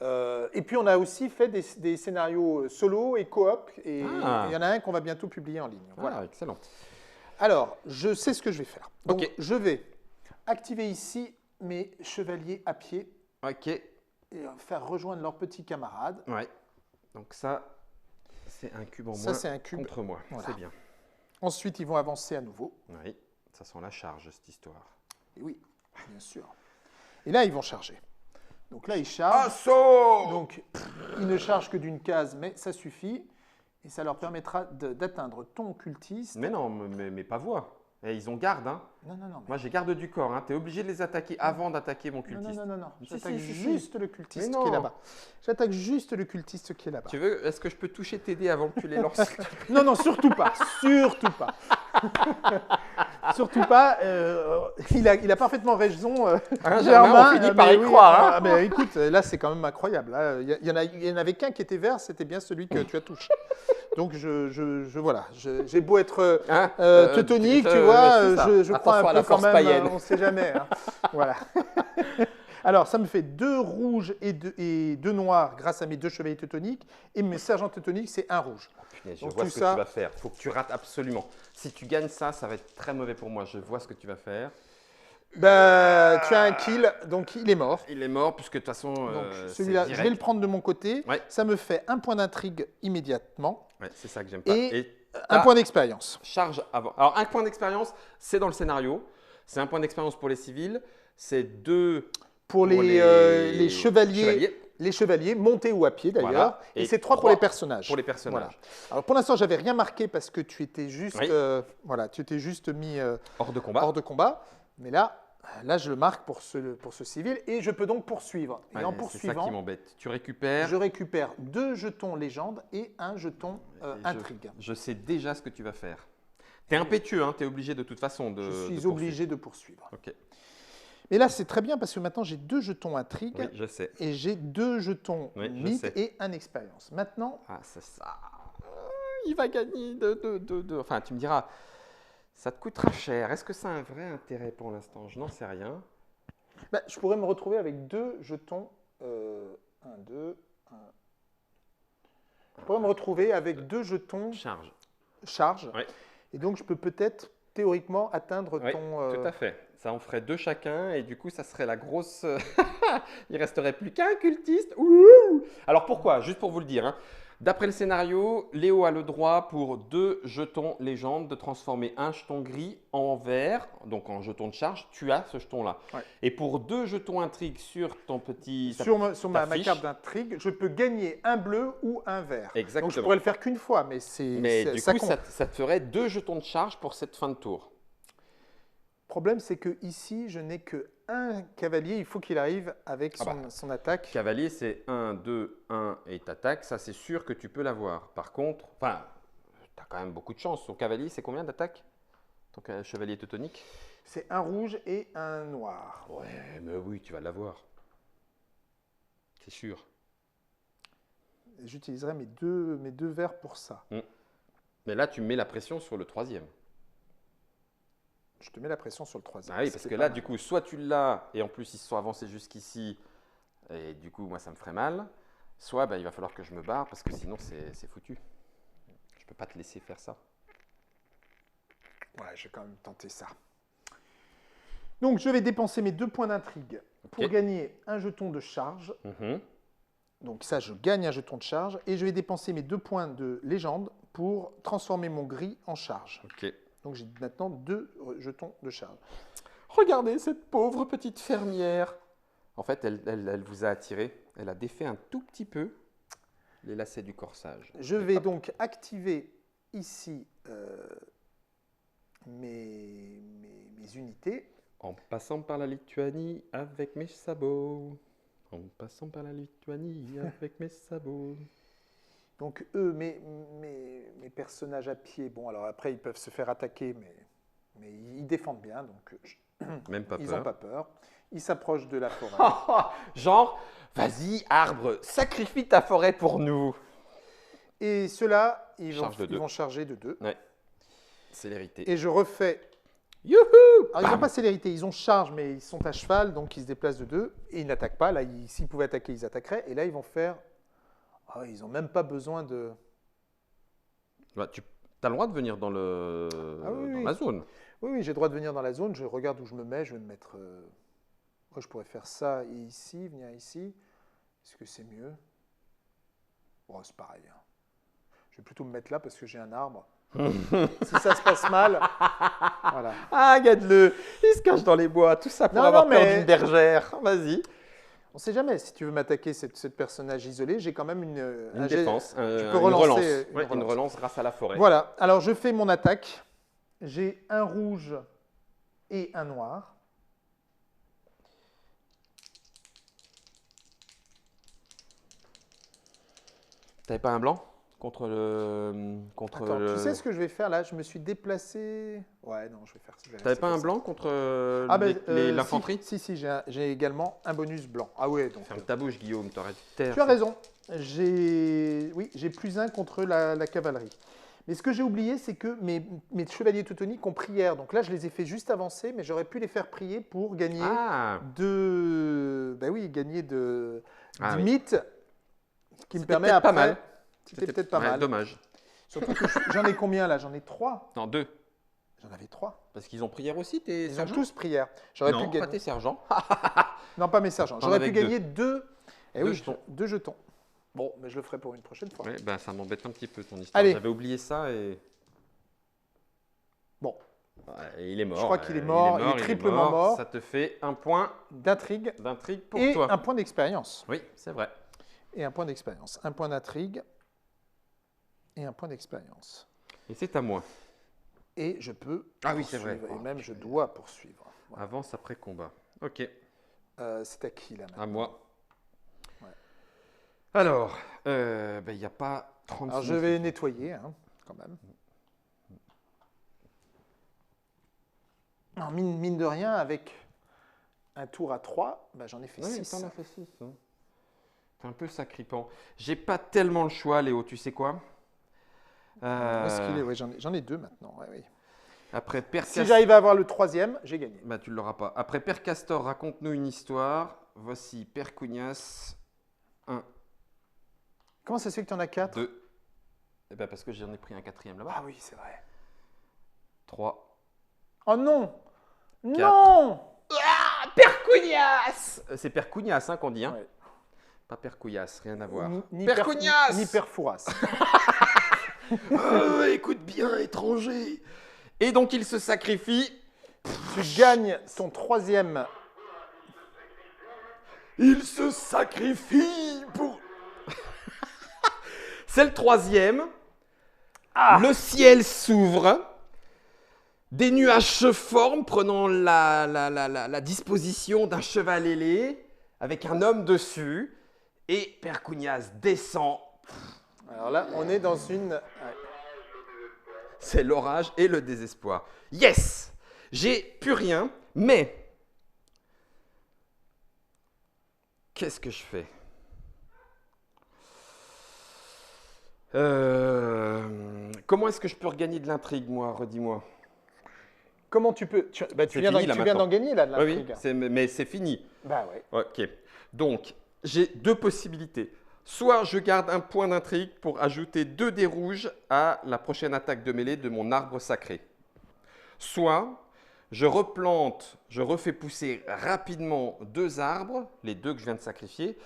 Et puis, on a aussi fait des scénarios solo et coop. Et il y en a un qu'on va bientôt publier en ligne. Voilà. Excellent. Alors, je sais ce que je vais faire. Donc, Ok. je vais activer ici mes chevaliers à pied Ok. et faire rejoindre leurs petits camarades. Ouais. Donc ça, c'est un cube en Ça, moins c'est un cube. contre moi. Voilà. C'est bien. Ensuite, ils vont avancer à nouveau. Oui. Ça sent la charge, cette histoire. Et oui, bien sûr. Et là, ils vont charger. Donc là, ils chargent. Assaut! Donc, ils ne chargent que d'une case, mais ça suffit. Et ça leur permettra d'atteindre ton cultiste. Mais non, mais pas voix. Et ils ont garde, hein. Non. Mais... Moi, j'ai garde du corps, hein. Tu es obligé de les attaquer avant d'attaquer mon cultiste. Non. Si, J'attaque si. juste le cultiste Mais qui est non. là-bas. J'attaque juste le cultiste qui est là-bas. Tu veux, est-ce que je peux toucher t'aider avant que tu les lances? Non, surtout pas. Surtout pas. Surtout pas. Il a parfaitement raison. Germain, on finit par y croire. Hein. Mais écoute, là, c'est quand même incroyable. Là, il y en avait qu'un qui était vert, c'était bien celui que tu as touché. Donc, voilà, j'ai beau être teutonique, tu vois, je crois un peu quand même, païenne. on ne sait jamais. Hein. Voilà. Alors, ça me fait 2 rouges et 2 noirs grâce à mes 2 chevaliers teutoniques. Et mes sergents teutoniques, c'est 1 rouge. Punaise, je vois ce que tu vas faire. Il faut que tu rates absolument. Si tu gagnes ça, ça va être très mauvais pour moi. Je vois ce que tu vas faire. Tu as un kill, donc il est mort. Il est mort, puisque de toute façon, celui-là, je vais le prendre de mon côté. Ouais. Ça me fait 1 point d'intrigue immédiatement. Ouais, c'est ça que j'aime pas. Et 1 point d'expérience. Charge avant. Alors, 1 point d'expérience, c'est dans le scénario. C'est 1 point d'expérience pour les civils. C'est 2 pour les chevaliers. Les chevaliers, montés ou à pied d'ailleurs. Voilà. Et c'est 3 pour les personnages. Pour les personnages. Voilà. Alors pour l'instant, j'avais rien marqué parce que tu étais juste, mis hors de combat. Hors de combat. Mais là, je le marque pour ce civil et je peux donc poursuivre. Et en poursuivant, c'est ça qui m'embête. Tu récupères. Je récupère 2 jetons légende et 1 jeton intrigue. Je sais déjà ce que tu vas faire. Tu es impétueux, hein, tu es obligé de toute façon de. Je suis obligé de poursuivre. Ok. Et là, c'est très bien parce que maintenant, j'ai 2 jetons intrigue. Oui, je sais. Et j'ai 2 jetons mythe et 1 expérience. Maintenant… Ah, c'est ça. Il va gagner de… Enfin, tu me diras, ça te coûtera cher. Est-ce que ça a un vrai intérêt pour l'instant? Je n'en sais rien. Je pourrais me retrouver avec 2 jetons. 1, 2, 1. Je pourrais me retrouver avec 2 jetons… Charge. Ouais. Et donc, je peux peut-être, théoriquement, atteindre ton… Tout à fait. Ça en ferait 2 chacun et du coup, ça serait la grosse… Il resterait plus qu'un cultiste. Ouh. Alors pourquoi? Juste pour vous le dire. Hein. D'après le scénario, Léo a le droit pour 2 jetons légende de transformer un jeton gris en vert, donc en jeton de charge. Tu as ce jeton-là. Ouais. Et pour 2 jetons intrigue sur ton petit… Sur ma carte d'intrigue, je peux gagner un bleu ou un vert. Exactement. Donc je pourrais le faire qu'une fois, mais du coup, ça te ferait 2 jetons de charge pour cette fin de tour. Le problème, c'est que ici, je n'ai que 1 cavalier. Il faut qu'il arrive avec son attaque. Cavalier, c'est 1, 2, 1 et t'attaques. Ça, c'est sûr que tu peux l'avoir. Par contre, tu as quand même beaucoup de chance. Ton cavalier, c'est combien d'attaques? Ton chevalier teutonique? C'est 1 rouge et 1 noir. Ouais, mais oui, tu vas l'avoir. C'est sûr. J'utiliserai mes deux verts pour ça. Mais là, tu mets la pression sur le 3e. Je te mets la pression sur le 3e. Ah oui, parce que là, du coup, soit tu l'as, et en plus, ils se sont avancés jusqu'ici, et du coup, moi, ça me ferait mal. Soit, il va falloir que je me barre, parce que sinon, c'est foutu. Je ne peux pas te laisser faire ça. Ouais, je vais quand même tenter ça. Donc, je vais dépenser mes 2 points d'intrigue pour gagner un jeton de charge. Donc ça, je gagne un jeton de charge. Et je vais dépenser mes 2 points de légende pour transformer mon gris en charge. Donc j'ai maintenant 2 jetons de charge. Regardez cette pauvre petite fermière. En fait, elle vous a attiré. Elle a défait un tout petit peu. les lacets du corsage. Je vais donc activer ici mes unités. En passant par la Lituanie avec mes sabots. En passant par la Lituanie avec mes sabots. Donc eux, mes personnages à pied, bon alors après ils peuvent se faire attaquer, mais ils défendent bien, donc Même pas ils peur. n'ont pas peur. Ils s'approchent de la forêt. Genre, vas-y arbre, sacrifie ta forêt pour nous. Et ceux-là, ils Charge de deux. vont charger de 2. Ouais, célérité. Et je refais. Youhou. Alors, ils n'ont Bam. pas célérité, ils ont charge, mais ils sont à cheval, donc ils se déplacent de 2. Et ils n'attaquent pas. Là, s'ils pouvaient attaquer, ils attaqueraient. Et là, ils vont faire. Ah, ils n'ont même pas besoin de. Bah, tu as le droit de venir dans, oui, dans oui. la zone. Oui, j'ai le droit de venir dans la zone. Je regarde où je me mets. Je vais me mettre. Moi, je pourrais faire ça et ici, venir ici. Est-ce que c'est mieux? Oh, c'est pareil. Hein. Je vais plutôt me mettre là parce que j'ai un arbre. Si ça se passe mal, voilà. Ah, regarde-le, il se cache dans les bois, tout ça pour Non, avoir non, peur mais- d'une bergère. Vas-y. On ne sait jamais. Si tu veux m'attaquer, ce personnage isolé, j'ai quand même Une un jet- défense, peux une relancer relance. une Ouais, une relance. relance grâce à la forêt. Voilà. Alors, je fais mon attaque. J'ai un rouge et un noir. T'avais pas un blanc contre le. Contre Attends, le... tu sais ce que je vais faire là? Je me suis déplacé. Ouais, non, je vais faire ça. T'avais pas un blanc contre l'infanterie? Si, j'ai également un bonus blanc. Ah ouais, donc. Ferme ta bouche, Guillaume, t'aurais dû te taire. Tu as raison. J'ai +1 contre la cavalerie. Mais ce que j'ai oublié, c'est que mes chevaliers teutoniques ont prière. Donc là, je les ai fait juste avancer, mais j'aurais pu les faire prier pour gagner Ah, gagner du Ah oui. mythe, qui me C'était permet peut-être après. pas mal. C'était peut-être pas ouais, mal. Dommage. Surtout que j'en ai combien là? J'en ai 3. Non, 2. J'en avais 3. Parce qu'ils ont prière aussi, tes Ils ont sergents? tous prière. J'aurais pu Non, pas gagner. tes sergents. Non, pas mes sergents. T'en J'aurais avais pu gagner 2. Deux jetons. 2 jetons. Bon, mais je le ferai pour une prochaine fois. Ouais, bah, ça m'embête un petit peu ton histoire. Allez. J'avais oublié ça et. Bon, Ouais, il est mort. Je crois qu'il est mort, il est triplement mort. Ça te fait un point d'intrigue d'intrigue pour et toi. un point d'expérience. Oui, c'est vrai. Et un point d'expérience. Un point d'intrigue et un point d'expérience. Et c'est à moi. Et je peux Ah oui, c'est poursuivre, vrai. Et même je dois poursuivre. Voilà. Avance après combat. Ok, C'est à qui là maintenant? à moi. Ouais. Alors, il n'y a pas 36. Alors je vais nettoyer hein, quand même. Alors, mine de rien, avec un tour à 3, j'en ai fait Oui, 6. t'en as fait 6. T'es un peu sacripant. J'ai pas tellement le choix, Léo, tu sais quoi? Où est-ce qu'il est? Ouais, j'en ai 2 maintenant. Ouais, oui. Après Père Si Castor. j'arrive à avoir le 3e, j'ai gagné. Bah, tu ne l'auras pas. Après Père Castor, raconte-nous une histoire. Voici Père Cougnas. 1, Comment ça se fait que tu en as 4? 2. Eh ben parce que j'en ai pris un 4e là-bas. Ah oui, c'est vrai. 3. Oh non! Quatre. Non! Ah, Père Cougnas! C'est Père Cougnas qu'on dit, hein? Ouais. Pas Père Couillasse, rien à voir. Ni Père Cougnas! Ni Père Fouras. Écoute bien, étranger! Et donc il se sacrifie. Tu gagnes ton 3e. Il se sacrifie pour. C'est le 3e. Le ciel s'ouvre. Des nuages se forment, prenant la disposition d'un cheval ailé, avec un homme dessus. Et Père Cougnas descend. Alors là, on est dans une. C'est l'orage et le désespoir. Yes! J'ai plus rien, mais qu'est-ce que je fais? Comment est-ce que je peux regagner de l'intrigue, moi? Redis-moi. Comment tu peux. Tu C'est viens fini, là, d'en maintenant. gagner là de Oui, l'intrigue. mais c'est fini. Bah ouais. Ok. Donc, j'ai 2 possibilités. Soit je garde un point d'intrigue pour ajouter 2 dés rouges à la prochaine attaque de mêlée de mon arbre sacré. Soit je replante, je refais pousser rapidement 2 arbres, les 2 que je viens de sacrifier,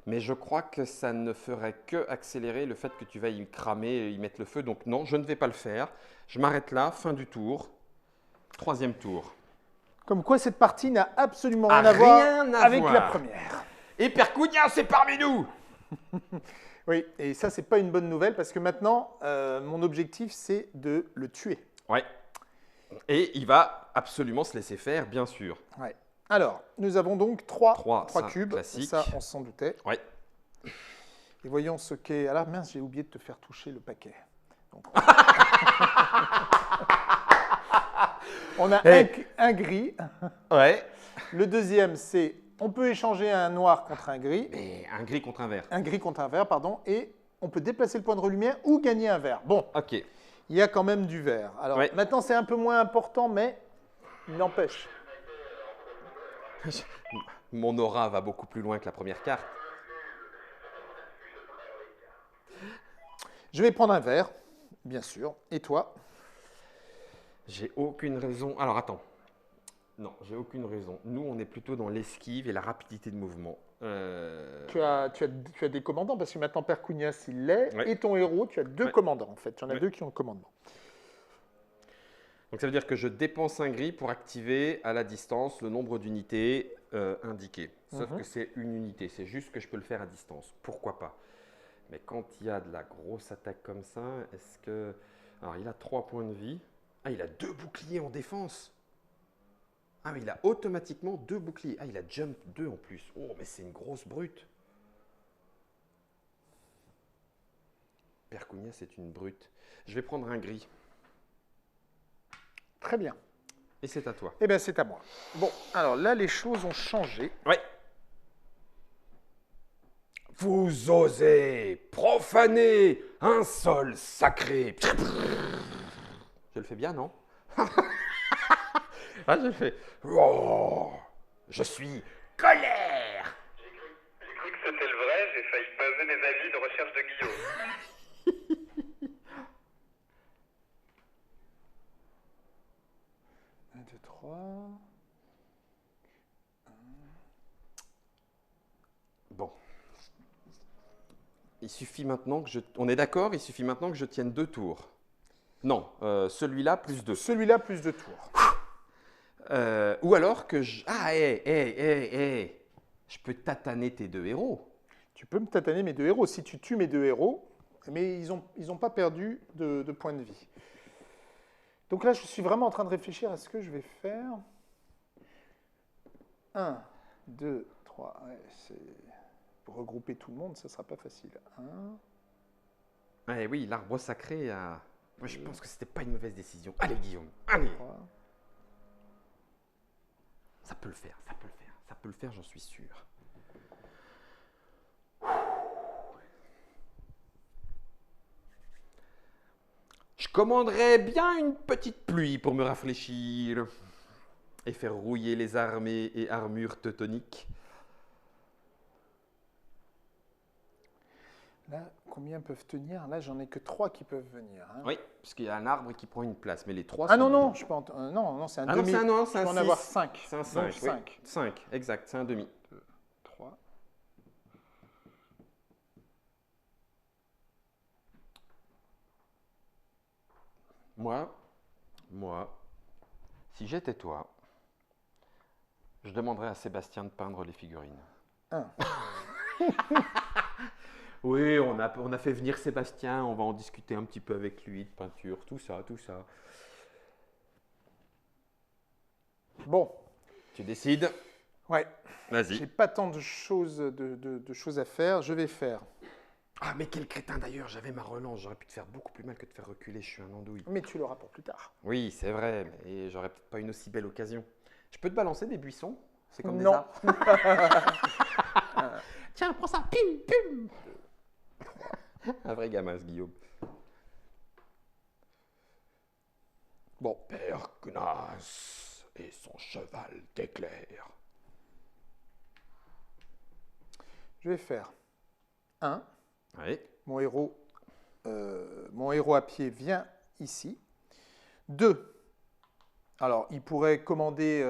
mais je crois que ça ne ferait que accélérer le fait que tu vas y cramer, y mettre le feu. Donc non, je ne vais pas le faire. Je m'arrête là, fin du tour. 3e tour. Comme quoi, cette partie n'a absolument Ah, rien à voir rien à avec voir. la première. Et Père Cougnas, c'est parmi nous! Oui, et ça, c'est pas une bonne nouvelle parce que maintenant, mon objectif, c'est de le tuer. Ouais. Et il va absolument se laisser faire, bien sûr. Ouais. Alors, nous avons donc trois cubes. Classique. Ça, on s'en doutait. Ouais. Et voyons ce qu'est. Alors, mince, j'ai oublié de te faire toucher le paquet. Donc, on a un gris. Ouais. Le deuxième, c'est on peut échanger un noir contre un gris. Et un gris contre un vert. Un gris contre un vert, pardon. Et on peut déplacer le point de lumière ou gagner un vert. Bon. Ok. Il y a quand même du vert. Alors, maintenant, c'est un peu moins important, mais il n'empêche. Mon aura va beaucoup plus loin que la première carte. Je vais prendre un vert, bien sûr. Et toi? J'ai aucune raison. Alors, attends. Non, j'ai aucune raison. Nous, on est plutôt dans l'esquive et la rapidité de mouvement. Tu as des commandants, parce que maintenant Percugnas, il l'est. Et ton héros, tu as deux commandants, en fait. Tu en as deux qui ont le commandement. Donc, ça veut dire que je dépense un gris pour activer à la distance le nombre d'unités indiquées. Sauf que c'est une unité. C'est juste que je peux le faire à distance. Pourquoi pas? Mais quand il y a de la grosse attaque comme ça, est-ce que... Alors, il a 3 points de vie. Ah, il a 2 boucliers en défense. Ah, mais il a automatiquement 2 boucliers. Ah, il a jump 2 en plus. Oh, mais c'est une grosse brute. Percugnas, c'est une brute. Je vais prendre un gris. Très bien. Et c'est à toi. Eh bien, c'est à moi. Bon, alors là, les choses ont changé. Ouais. Vous osez profaner un sol sacré. Je le fais bien, non? Ah, je le fais. Oh, je suis colère. J'ai cru que c'était le vrai, j'ai failli poser des avis de recherche de Guillaume. 1, 2, 3. Bon. Il suffit maintenant que je... On est d'accord? Il suffit maintenant que je tienne 2 tours. Non, celui-là plus 2. Celui-là plus 2 tours. Ou alors que je... Ah, je peux tataner tes 2 héros. Tu peux me tataner mes 2 héros. Si tu tues mes 2 héros, mais ils ont pas perdu de points de vie. Donc là, je suis vraiment en train de réfléchir à ce que je vais faire. 1, 2, 3. Ouais, pour regrouper tout le monde, ça ne sera pas facile. 1. Oui, l'arbre sacré a... Moi, je pense que c'était pas une mauvaise décision. Allez, Guillaume, allez. 3. Ça peut le faire, ça peut le faire. Ça peut le faire, j'en suis sûr. Je commanderais bien une petite pluie pour me rafraîchir et faire rouiller les armées et armures teutoniques. Là, combien peuvent tenir? Là, j'en ai que 3 qui peuvent venir. Oui, parce qu'il y a un arbre qui prend une place, mais les 3 sont... non, je peux non, c'est un demi. Non, c'est un 6. Je peux en avoir 5. C'est un 5, oui. 5, exact, c'est un demi. 2, 3. Moi, si j'étais toi, je demanderais à Sébastien de peindre les figurines. 1. Oui, on a fait venir Sébastien, on va en discuter un petit peu avec lui de peinture, tout ça. Bon. Tu décides? Ouais. Vas-y. J'ai pas tant de choses à faire. Je vais faire. Ah, mais quel crétin d'ailleurs, j'avais ma relance. J'aurais pu te faire beaucoup plus mal que de te faire reculer, je suis un andouille. Mais tu l'auras pour plus tard. Oui, c'est vrai, mais j'aurais peut-être pas une aussi belle occasion. Je peux te balancer des buissons? C'est comme des arbres. Tiens, prends ça, pim, pim. Un vrai gamin, ce Guillaume. Bon. Percugnas et son cheval d'éclair. Je vais faire 1. Oui. Mon héros à pied vient ici. 2. Alors, il pourrait commander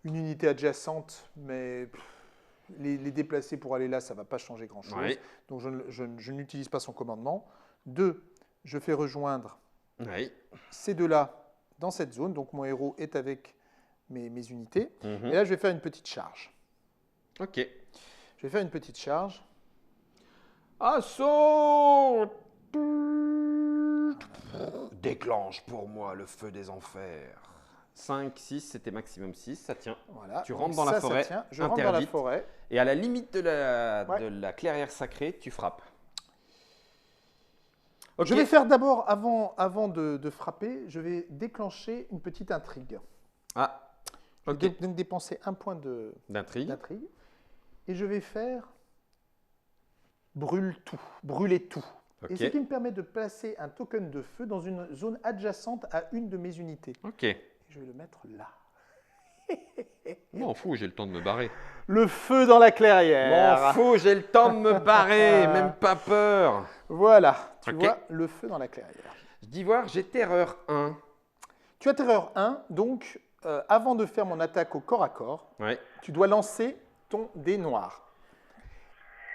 une unité adjacente, mais les déplacer pour aller là, ça ne va pas changer grand-chose. Oui. Donc, je n'utilise pas son commandement. 2. Je fais rejoindre ces deux-là dans cette zone. Donc, mon héros est avec mes unités. Et là, je vais faire une petite charge. Ok. Je vais faire une petite charge. Assaut! Déclenche pour moi le feu des enfers. 5, 6, c'était maximum 6, ça tient. Voilà. Tu rentres Donc dans la ça forêt, tient. Je rentre dans la interdite. forêt. Et à la limite de la clairière sacrée, tu frappes. Ok. Je vais faire d'abord, avant de frapper, je vais déclencher une petite intrigue. Ah, Je ok. vais donc dépenser un point D'intrigue. d'intrigue. Et je vais faire brûler tout. Ok. Et ce qui me permet de placer un token de feu dans une zone adjacente à une de mes unités. Ok. Et je vais le mettre là. M'en fous, j'ai le temps de me barrer. Le feu dans la clairière. M'en fous, j'ai le temps de me barrer, même pas peur. Voilà, tu Ok. vois, le feu dans la clairière. D'Ivoire, j'ai terreur 1. Tu as terreur 1, donc avant de faire mon attaque au corps à corps, Ouais. tu dois lancer ton dé noir.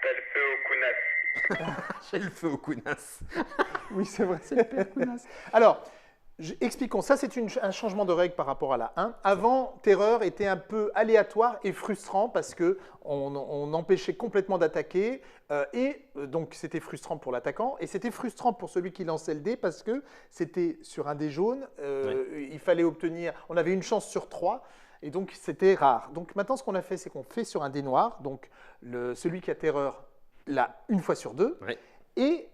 T'as le feu au Kounas. J'ai le feu au Kounas. Oui, c'est vrai, c'est le père Kounas. Alors, expliquons, ça c'est un changement de règle par rapport à la 1. Avant, terreur était un peu aléatoire et frustrant parce qu'on empêchait complètement d'attaquer donc c'était frustrant pour l'attaquant et c'était frustrant pour celui qui lançait le dé parce que c'était sur un dé jaune, il fallait obtenir, on avait une chance sur 3 et donc c'était rare. Donc maintenant ce qu'on a fait, c'est qu'on fait sur un dé noir, donc celui qui a terreur là une fois sur 2. Ouais. Et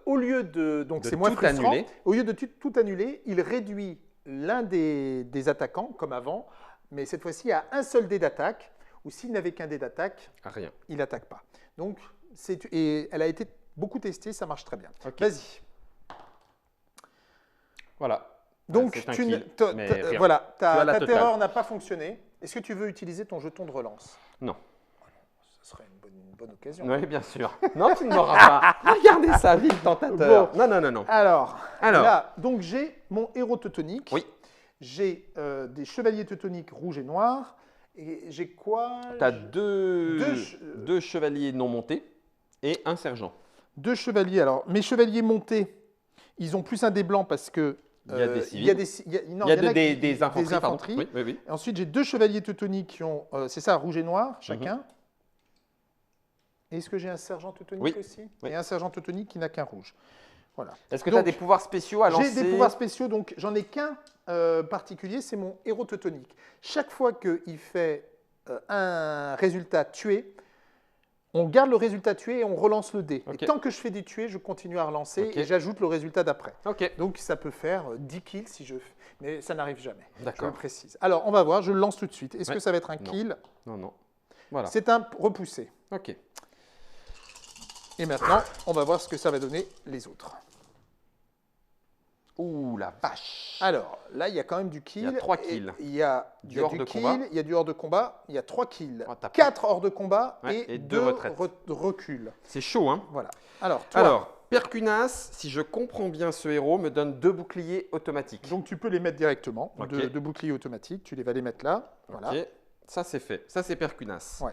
au lieu donc De c'est moins tout frustrant, annuler. au lieu de tout annuler, il réduit l'un des attaquants, comme avant, mais cette fois-ci à un seul dé d'attaque, ou s'il n'avait qu'un dé d'attaque, Ah, rien. il n'attaque pas. Donc, et elle a été beaucoup testée, ça marche très bien. Ok. Vas-y. Voilà. Donc, c'est un tu kill, mais rien. voilà, Tu as la ta totale. terreur n'a pas fonctionné. Est-ce que tu veux utiliser ton jeton de relance? Non. Ce serait une bonne occasion. Oui, bien sûr. Non, tu ne l'auras pas. Regardez ça, vive tentateur. Bon. Non, non, non, non. Alors, Alors. là, donc j'ai mon héros teutonique. Oui. J'ai des chevaliers teutoniques rouges et noirs. Et j'ai quoi? Tu as deux Deux chevaliers non montés et un sergent. Deux chevaliers. Alors, mes chevaliers montés, ils ont plus un dé blanc parce que Il y a des civils. il y a des infanteries. pardon. infanteries. Oui, oui, oui. Et ensuite, j'ai deux chevaliers teutoniques qui ont, c'est ça, rouge et noir chacun. Et est-ce que j'ai un sergent teutonique Oui. aussi? Oui. Et un sergent teutonique qui n'a qu'un rouge. Voilà. Est-ce que tu as Donc, des pouvoirs spéciaux à lancer? J'ai des pouvoirs spéciaux, donc j'en ai qu'un particulier, c'est mon héros teutonique. Chaque fois qu'il fait un résultat tué, on garde le résultat tué et on relance le dé. Ok. Et tant que je fais des tués, je continue à relancer Ok. et j'ajoute le résultat d'après. Ok. Donc ça peut faire 10 kills si je fais. Mais ça n'arrive jamais. Je D'accord. le précise. Alors on va voir, je le lance tout de suite. Est-ce Ouais. que ça va être un Non. kill? Non, non. Voilà. C'est un repoussé. Ok. Et maintenant, on va voir ce que ça va donner les autres. Ouh, la vache. Alors, là, il y a quand même du kill. Il y a 3 Et kills. Il y a Du hors de kill, combat. il y a du hors de combat, il y a 3 kills. Oh, t'as pas- 4 hors de combat Ouais, et 2 deux retraites. reculs. C'est chaud, hein? Voilà. Alors, toi, Alors, Percunas, si je comprends bien ce héros, me donne 2 boucliers automatiques. donc tu peux les mettre directement, Ok. de boucliers automatiques. Tu vas les mettre là. Voilà. Ok, ça c'est fait. Ça c'est Percunas. Ouais.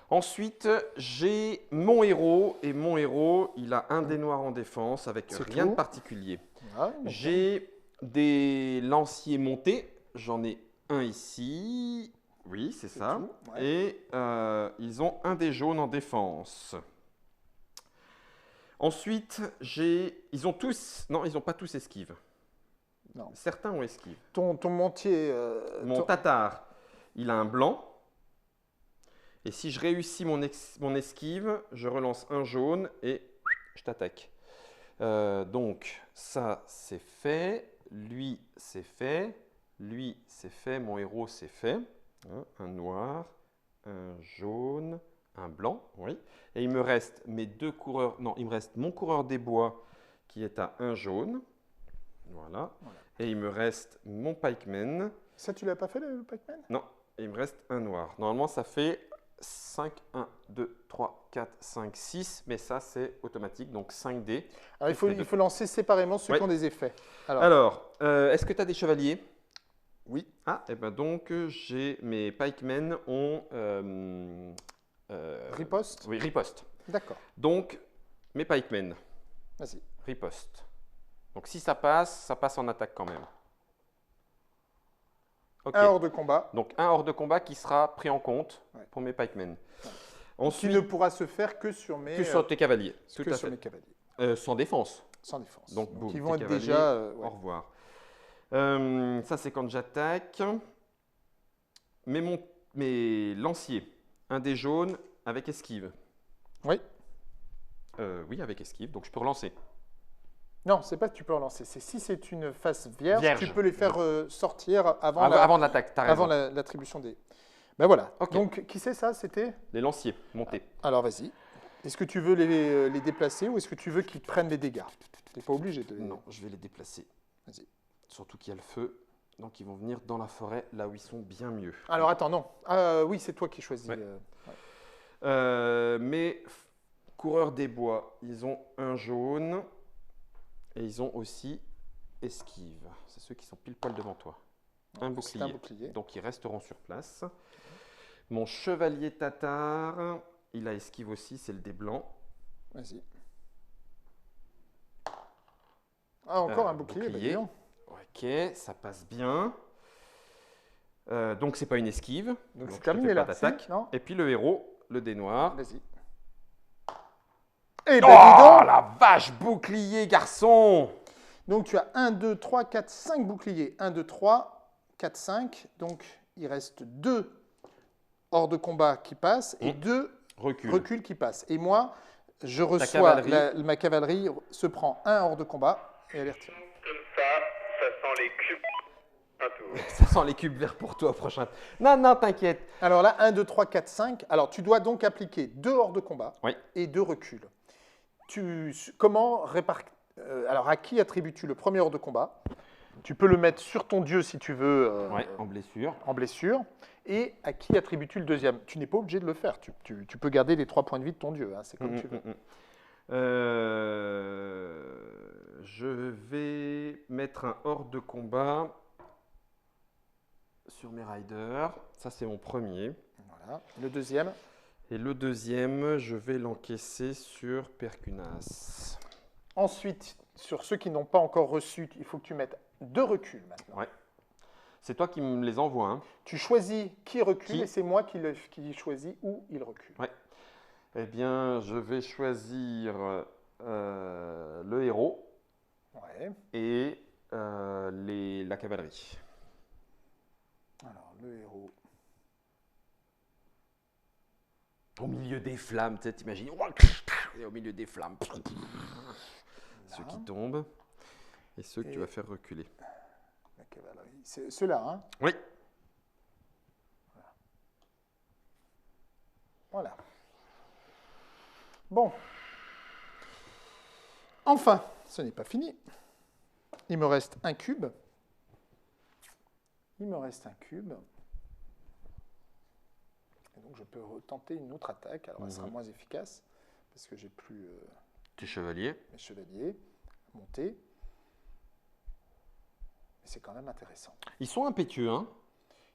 Ensuite, j'ai mon héros, et mon héros, il a un dé noir en défense avec C'est rien tout. de particulier. Voilà. J'ai des lanciers montés, j'en ai un ici, oui c'est ça, tout, ouais. et ils ont un dé jaune en défense. Ensuite, ils ont tous, non ils n'ont pas tous esquive. Non. Certains ont esquive. Ton montier. Mon tatar, il a un blanc. Et si je réussis mon esquive, je relance un jaune et je t'attaque. Donc, ça, c'est fait. Lui, c'est fait. Lui, c'est fait. Mon héros, c'est fait. Hein, un noir, un jaune, un blanc. Oui. Et il me reste mes deux coureurs. Non, il me reste mon coureur des bois qui est à un jaune. Voilà. Et il me reste mon pikeman. Ça, tu l'as pas fait, le Pac-Man? Non, il me reste un noir. Normalement, ça fait 5, 1, 2, 3, 4, 5, 6. Mais ça, c'est automatique, donc 5 dés. Alors, il faut lancer séparément ceux Ouais. qui ont des effets. Alors, est-ce que tu as des chevaliers? Oui. Ah, et ben donc, mes pikemen ont… Riposte? Oui, riposte. D'accord. Donc, mes pikemen, Vas-y. riposte. Donc, si ça passe en attaque quand même. Ok. Un hors de combat. Donc, un hors de combat qui sera pris en compte Ouais. pour mes pikemen. Ensuite, qui ne pourra se faire que sur mes... Que sur tes cavaliers, tout à fait. Mes cavaliers. Sans défense. Sans défense. Donc, boum, ils vont être déjà... Au revoir. Ça, c'est quand j'attaque. Mes lanciers, un dé jaune avec esquive. Oui. Oui, avec esquive, donc je peux relancer. Non, c'est pas que tu peux relancer. C'est si c'est une face vierge, tu peux les faire sortir avant l'attaque. Avant l'attribution des... Ben voilà. Okay. Donc, qui c'est ça? C'était les lanciers montés. Alors, vas-y. Est-ce que tu veux les déplacer ou est-ce que tu veux qu'ils prennent des dégâts? Tu n'es pas obligé de... Non, je vais les déplacer. Vas-y. Surtout qu'il y a le feu. Donc, ils vont venir dans la forêt, là où ils sont bien mieux. Alors, attends, non. Oui, c'est toi qui choisis. Ouais. Mes coureurs des bois, ils ont un jaune et ils ont aussi esquive. C'est ceux qui sont pile poil devant toi. Un bouclier. Donc, ils resteront sur place. Mon chevalier tatar, il a esquive aussi, c'est le dé blanc. Vas-y. Ah, encore un bouclier. Ok, ça passe bien. Donc, c'est pas une esquive. Donc c'est terminé là. Et puis le héros, le dé noir. Vas-y. Eh ben, oh la vache, bouclier, garçon! Donc tu as 1, 2, 3, 4, 5 boucliers. 1, 2, 3, 4, 5. Donc il reste 2 hors de combat qui passent et 2 reculs qui passent. Et moi, je reçois, ma cavalerie se prend 1 hors de combat et elle est retirée. Comme ça sent les cubes. Ça sent les cubes verts pour toi prochain. Non, t'inquiète. Alors là, 1, 2, 3, 4, 5. Alors tu dois donc appliquer 2 hors de combat et 2 reculs. Comment répartir? Alors à qui attribues-tu le premier hors de combat? Tu peux le mettre sur ton dieu si tu veux. En blessure. En blessure. Et à qui attribues-tu le deuxième? Tu n'es pas obligé de le faire. Tu peux garder les 3 points de vie de ton dieu. Hein, c'est comme tu veux. Je vais mettre un hors de combat sur mes riders. Ça, c'est mon premier. Voilà. Le deuxième? Et le deuxième, je vais l'encaisser sur Perkunas. Ensuite, sur ceux qui n'ont pas encore reçu, il faut que tu mettes 2 reculs maintenant. Ouais. C'est toi qui me les envoies. Hein. Tu choisis qui recule et c'est moi qui choisis où il recule. Ouais. Eh bien, je vais choisir le héros et la cavalerie. Alors, le héros. Au milieu des flammes, tu sais, t'imagines, au milieu des flammes. Ceux qui tombent et ceux que tu vas faire reculer. La cavalerie. C'est ceux-là, hein? Oui. Voilà. Bon. Enfin, ce n'est pas fini. Il me reste un cube. Et donc, je peux tenter une autre attaque. Alors, elle sera moins efficace parce que j'ai plus tes chevaliers. Mes chevaliers montés. Mais c'est quand même intéressant. Ils sont impétueux, hein?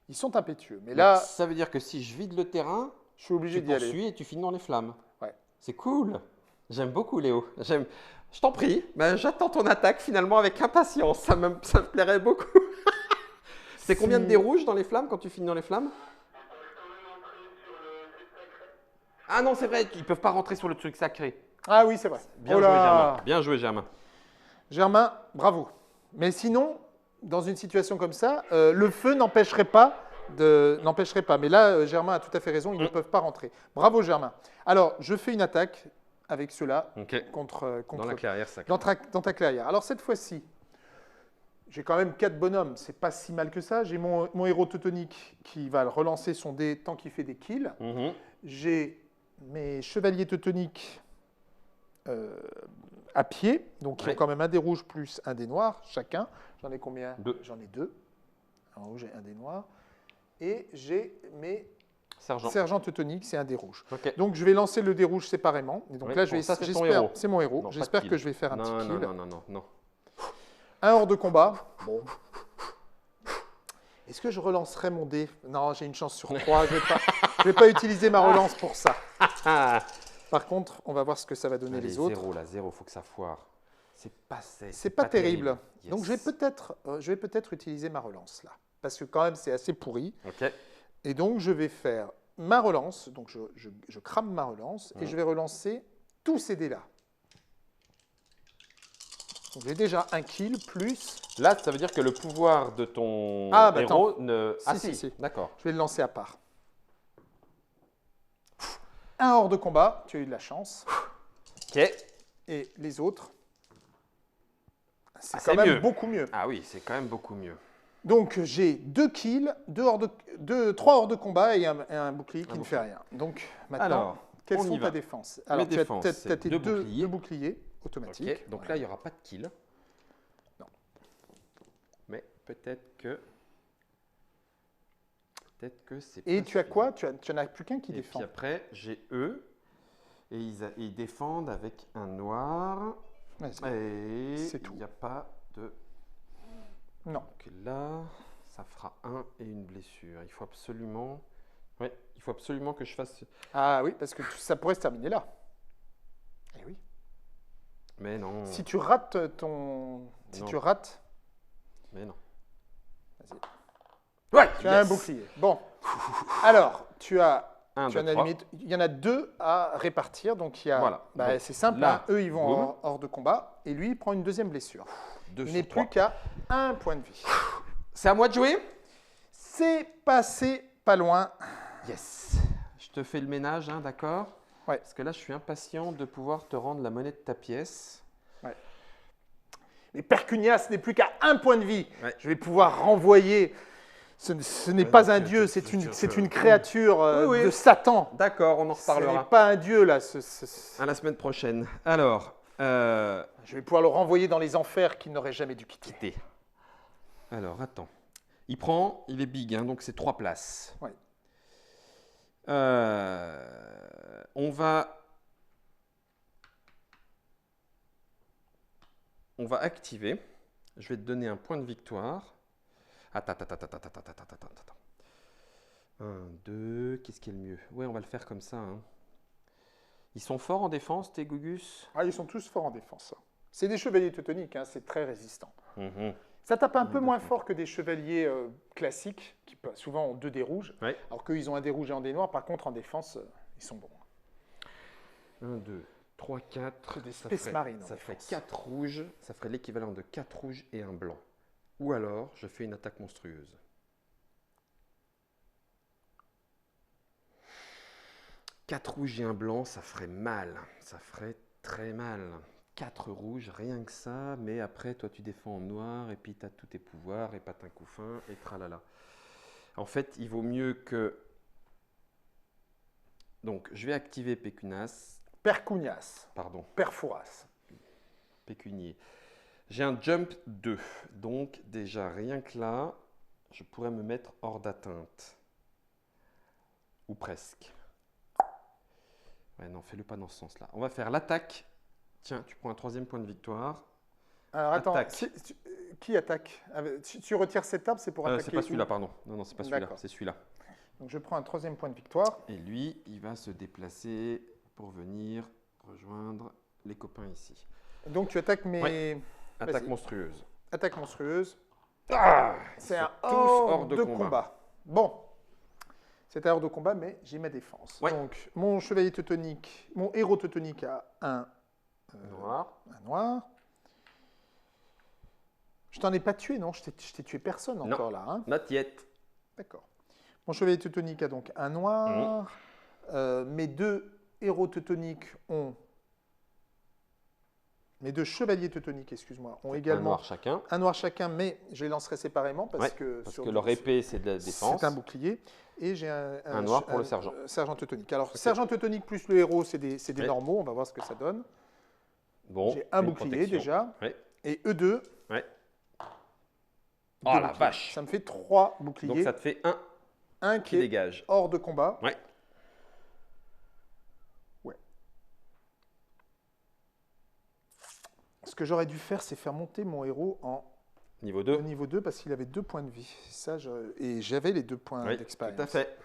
Ils sont impétueux. Mais là, ça veut dire que si je vide le terrain, je suis obligé d'y aller. Tu poursuis et tu finis dans les flammes. Ouais. C'est cool. J'aime beaucoup, Léo. Je t'en prie. Ben, j'attends ton attaque finalement avec impatience. Ça me plairait beaucoup. C'est combien de dés rouges dans les flammes quand tu finis dans les flammes? Ah non, c'est vrai, ils ne peuvent pas rentrer sur le truc sacré. Ah oui, c'est vrai. Bien joué, Germain. Bien joué, Germain. Germain, bravo. Mais sinon, dans une situation comme ça, le feu n'empêcherait pas. Mais là, Germain a tout à fait raison, ils ne peuvent pas rentrer. Bravo, Germain. Alors, je fais une attaque avec ceux-là contre dans la clairière sacrée. Dans ta clairière. Alors, cette fois-ci, j'ai quand même 4 bonhommes. C'est pas si mal que ça. J'ai mon héros teutonique qui va relancer son dé tant qu'il fait des kills. J'ai mes chevaliers teutoniques à pied. Donc, ils ont quand même un dé rouge plus un dé noir chacun. J'en ai combien? 2. J'en ai 2. En haut, j'ai un dé noir. Et j'ai mes sergents teutoniques, c'est un dé rouge. Donc, je vais lancer le dé rouge séparément. Et donc là, c'est mon héros. J'espère que je vais faire un petit kill. Non. Un hors de combat. Bon. Est-ce que je relancerai mon dé? Non, j'ai une chance sur 3. Je vais pas utiliser ma relance pour ça. Par contre, on va voir ce que ça va donner les autres. 0, faut que ça foire. C'est pas terrible. Yes. Donc, je vais peut-être utiliser ma relance là. Parce que quand même, c'est assez pourri. Et donc, je vais faire ma relance, donc je crame ma relance, et je vais relancer tous ces dés-là. Donc j'ai déjà un kill plus... Là, ça veut dire que le pouvoir de ton héros ne... Si. D'accord. Je vais le lancer à part. Un hors de combat, tu as eu de la chance. Ok. Et les autres, c'est quand même beaucoup mieux. Ah oui, c'est quand même beaucoup mieux. Donc j'ai 2 kills, 3 hors de combat et un bouclier qui ne fait rien. Donc maintenant, quelles sont ta défense? Alors tu as tes deux boucliers automatiques. Okay. Donc là, il n'y aura pas de kill. Non. Mais peut-être que c'est. Et tu as quoi? Tu n'en as plus qu'un qui défend. Et puis après, j'ai eux. Et ils défendent avec un noir. Et c'est tout. Il n'y a pas de... Non. Donc là, ça fera 1 et une blessure. Il faut absolument que je fasse... Ah oui, parce que ça pourrait se terminer là. Eh oui. Mais non. Si tu rates ton... tu rates... Mais non. Vas-y. Ouais, tu as un bouclier. Bon. Alors, tu as... limite, il y en a 2 à répartir, donc il y a, voilà. C'est simple, là, eux ils vont hors de combat, et lui il prend une deuxième blessure. Il n'est plus qu'à 1 point de vie. C'est à moi de jouer? C'est passé pas loin. Yes. Je te fais le ménage, hein, d'accord? Ouais. Parce que là je suis impatient de pouvoir te rendre la monnaie de ta pièce. Ouais. Mais Percunias n'est plus qu'à 1 point de vie. Ouais. Je vais pouvoir renvoyer... Ce n'est pas un dieu, c'est une créature de Satan. D'accord, on en reparlera. Ce n'est pas un dieu, là. À la semaine prochaine. Alors, je vais pouvoir le renvoyer dans les enfers qu'il n'aurait jamais dû quitter. Alors, attends. Il est big, hein, donc c'est 3 places. Ouais. On va activer. Je vais te donner un point de victoire. Attends. 1, 2, qu'est-ce qui est le mieux? Ouais, on va le faire comme ça. Hein. Ils sont forts en défense, tes Gugus? Ah, ils sont tous forts en défense. C'est des chevaliers teutoniques, hein, c'est très résistant. Mm-hmm. Ça tape un peu moins fort que des chevaliers classiques, qui souvent ont 2 dés rouges, alors qu'eux, ils ont un dé rouge et un dé noir. Par contre, en défense, ils sont bons. 1, 2, 3, 4. Des Space Marines. Ça ferait 4 rouges, ça ferait l'équivalent de 4 rouges et un blanc. Ou alors, je fais une attaque monstrueuse. Quatre rouges et un blanc, ça ferait mal. Ça ferait très mal. 4 rouges, rien que ça. Mais après, toi, tu défends en noir. Et puis, tu as tous tes pouvoirs. Et patin coup fin. Et tralala. En fait, il vaut mieux que... Donc, je vais activer Percunias. Pardon. Perfouras. Pécunier. J'ai un jump 2, donc déjà rien que là, je pourrais me mettre hors d'atteinte. Ou presque. Ouais, non, fais-le pas dans ce sens-là. On va faire l'attaque. Tiens, tu prends un 3e point de victoire. Alors attends, qui attaque? Tu retires cette table, c'est pour attaquer? C'est pas celui-là, pardon. Non, c'est pas celui-là, c'est celui-là. Donc je prends un 3e point de victoire. Et lui, il va se déplacer pour venir rejoindre les copains ici. Donc tu attaques mes... Ouais. Attaque monstrueuse. Attaque monstrueuse. C'est un hors de combat. Bon, c'est un hors de combat, mais j'ai ma défense. Ouais. Donc mon chevalier teutonique, mon héros teutonique a un noir. Je t'en ai pas tué, non? Je t'ai tué personne encore là. Hein? Not yet. D'accord. Mon chevalier teutonique a donc un noir. Mes 2 héros teutoniques ont... Mes 2 chevaliers teutoniques, excuse-moi, ont également un noir chacun, mais je les lancerai séparément parce que leur épée, c'est de la défense. C'est un bouclier. Et j'ai un noir pour le sergent. Sergent teutonique. Alors, sergent teutonique plus le héros, c'est des normaux. On va voir ce que ça donne. Bon, j'ai un bouclier déjà. Et eux 2. Ouais. Oh la vache! Ça me fait 3 boucliers. Donc ça te fait un qui dégage. Hors de combat. Ouais. Ce que j'aurais dû faire, c'est faire monter mon héros en niveau 2, niveau 2 parce qu'il avait 2 points de vie. Ça, et j'avais les 2 points d'expérience. Tout à fait.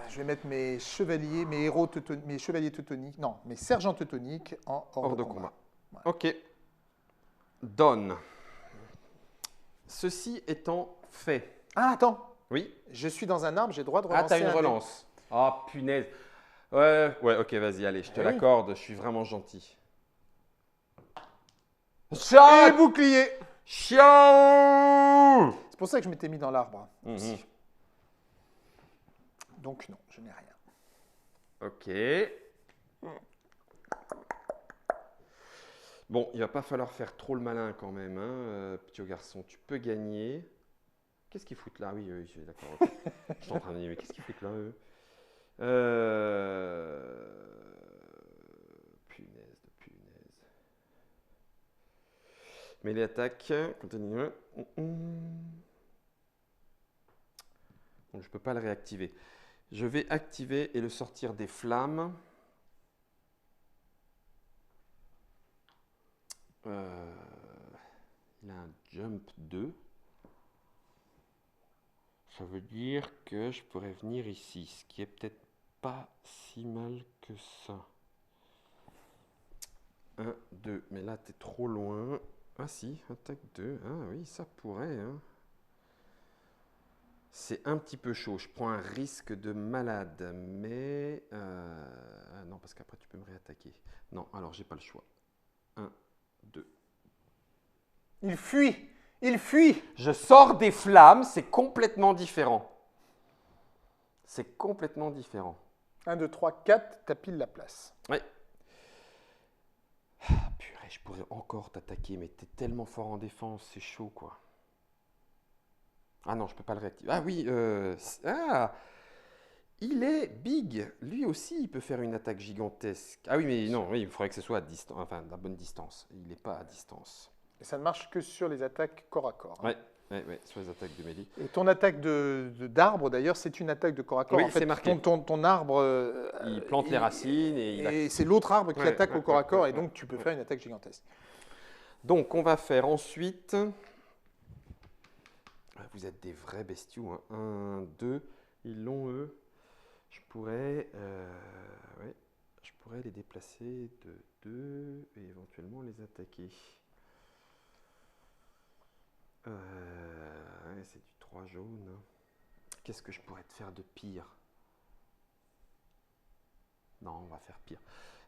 Je vais mettre mes chevaliers, mes chevaliers teutoniques, non, mes sergents teutoniques en hors de combat. Voilà. Ok. Donne. Ceci étant fait. Ah, attends. Oui. Je suis dans un arbre, j'ai le droit de relancer. Ah, t'as une un dé. relance. Oh, punaise. Ouais, ok, vas-y, allez, je te l'accorde, je suis vraiment gentil. Et bouclier. Chiant. C'est pour ça que je m'étais mis dans l'arbre. Mhm. Donc non, je n'ai rien. Ok. Bon, il va pas falloir faire trop le malin quand même, hein, petit garçon. Tu peux gagner. Qu'est-ce qu'ils foutent là? Oui, d'accord. Ok. Je suis en train de dire, mais qu'est-ce qu'ils foutent là, eux? Punaise de punaise. Mais les attaques, continue. Donc je peux pas le réactiver. Je vais activer et le sortir des flammes. Il a un jump 2. Ça veut dire que je pourrais venir ici, ce qui est peut-être pas si mal que ça. 1, 2, mais là t'es trop loin. Ah si, attaque 2. Ah oui, ça pourrait. Hein. C'est un petit peu chaud, je prends un risque de malade, mais... non, parce qu'après tu peux me réattaquer. Non, alors j'ai pas le choix. 1, 2. Il fuit. Il fuit. Je sors des flammes, c'est complètement différent. C'est complètement différent. 1, 2, 3, 4, t'as pile la place. Ouais. Ah, purée, je pourrais encore t'attaquer, mais t'es tellement fort en défense, c'est chaud, quoi. Ah non, je peux pas le réactiver. Ah oui, il est big. Lui aussi, il peut faire une attaque gigantesque. Ah oui, mais non, oui, il faudrait que ce soit à distance, enfin, à la bonne distance. Il n'est pas à distance. Et ça ne marche que sur les attaques corps à corps. Ouais, sur les attaques de mêlée. Et ton attaque d'arbre, d'ailleurs, c'est une attaque de corps à corps. Oui, en fait, c'est marqué. Ton arbre... il plante les racines et c'est l'autre arbre qui attaque au corps à corps, et donc tu peux faire une attaque gigantesque. Donc, on va faire ensuite... Vous êtes des vrais bestiaux. Hein. 1, 2, ils l'ont, eux. Je pourrais les déplacer de 2 et éventuellement les attaquer. C'est du 3 jaune. Qu'est-ce que je pourrais te faire de pire? Non, on va faire pire.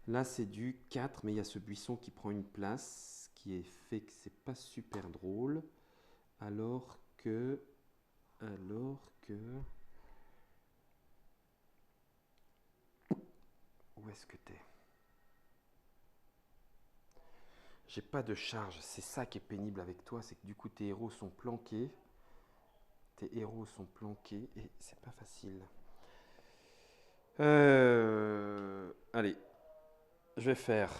Là, c'est du 4, mais il y a ce buisson qui prend une place, ce qui est fait que c'est pas super drôle. Alors que... Où est-ce que t'es? J'ai pas de charge, c'est ça qui est pénible avec toi, c'est que du coup tes héros sont planqués. Et c'est pas facile. Allez, je vais faire...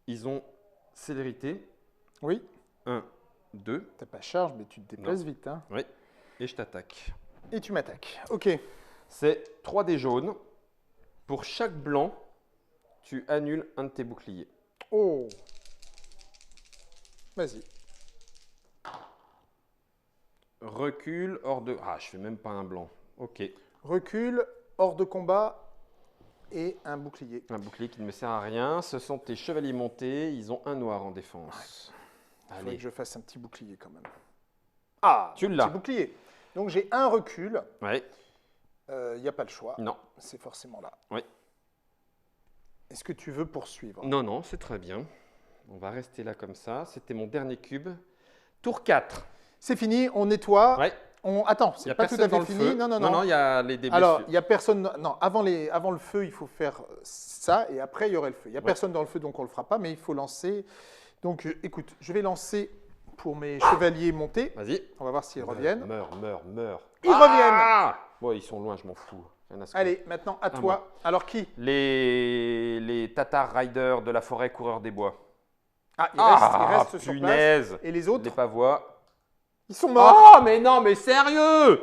Ils ont célérité. Oui. 1, 2. T'as pas charge, mais tu te déplaces vite. Hein. Oui, et je t'attaque. Et tu m'attaques. Ok. C'est 3 dés jaunes. Pour chaque blanc, tu annules un de tes boucliers. Oh. Vas-y. Recule, hors de... Ah, je fais même pas un blanc. Ok. Recule, hors de combat et un bouclier. Un bouclier qui ne me sert à rien. Ce sont tes chevaliers montés. Ils ont un noir en défense. Il faudrait que je fasse un petit bouclier quand même. Ah, tu l'as. Petit bouclier. Donc j'ai un recul. Oui. Il n'y a pas le choix. Non. C'est forcément là. Oui. Est-ce que tu veux poursuivre? Non, non, c'est très bien. On va rester là comme ça. C'était mon dernier cube. Tour 4. C'est fini, on nettoie. Ouais. Attends, c'est pas tout à fait fini. Non, non, il y a les débris. Alors, il n'y a personne. Non, avant le feu, il faut faire ça et après, il y aurait le feu. Il n'y a personne dans le feu, donc on ne le fera pas, mais il faut lancer. Donc, écoute, je vais lancer pour mes chevaliers montés. Vas-y. On va voir s'ils reviennent. Meurs. Ils reviennent. Bon, ils sont loin, je m'en fous. Allez, maintenant à toi. Alors qui? Les Tatar Riders de la forêt coureurs des bois. Ah, ils restent sur punaise. place. Et les autres? Les pavois. Ils sont morts. Oh, mais non, mais sérieux!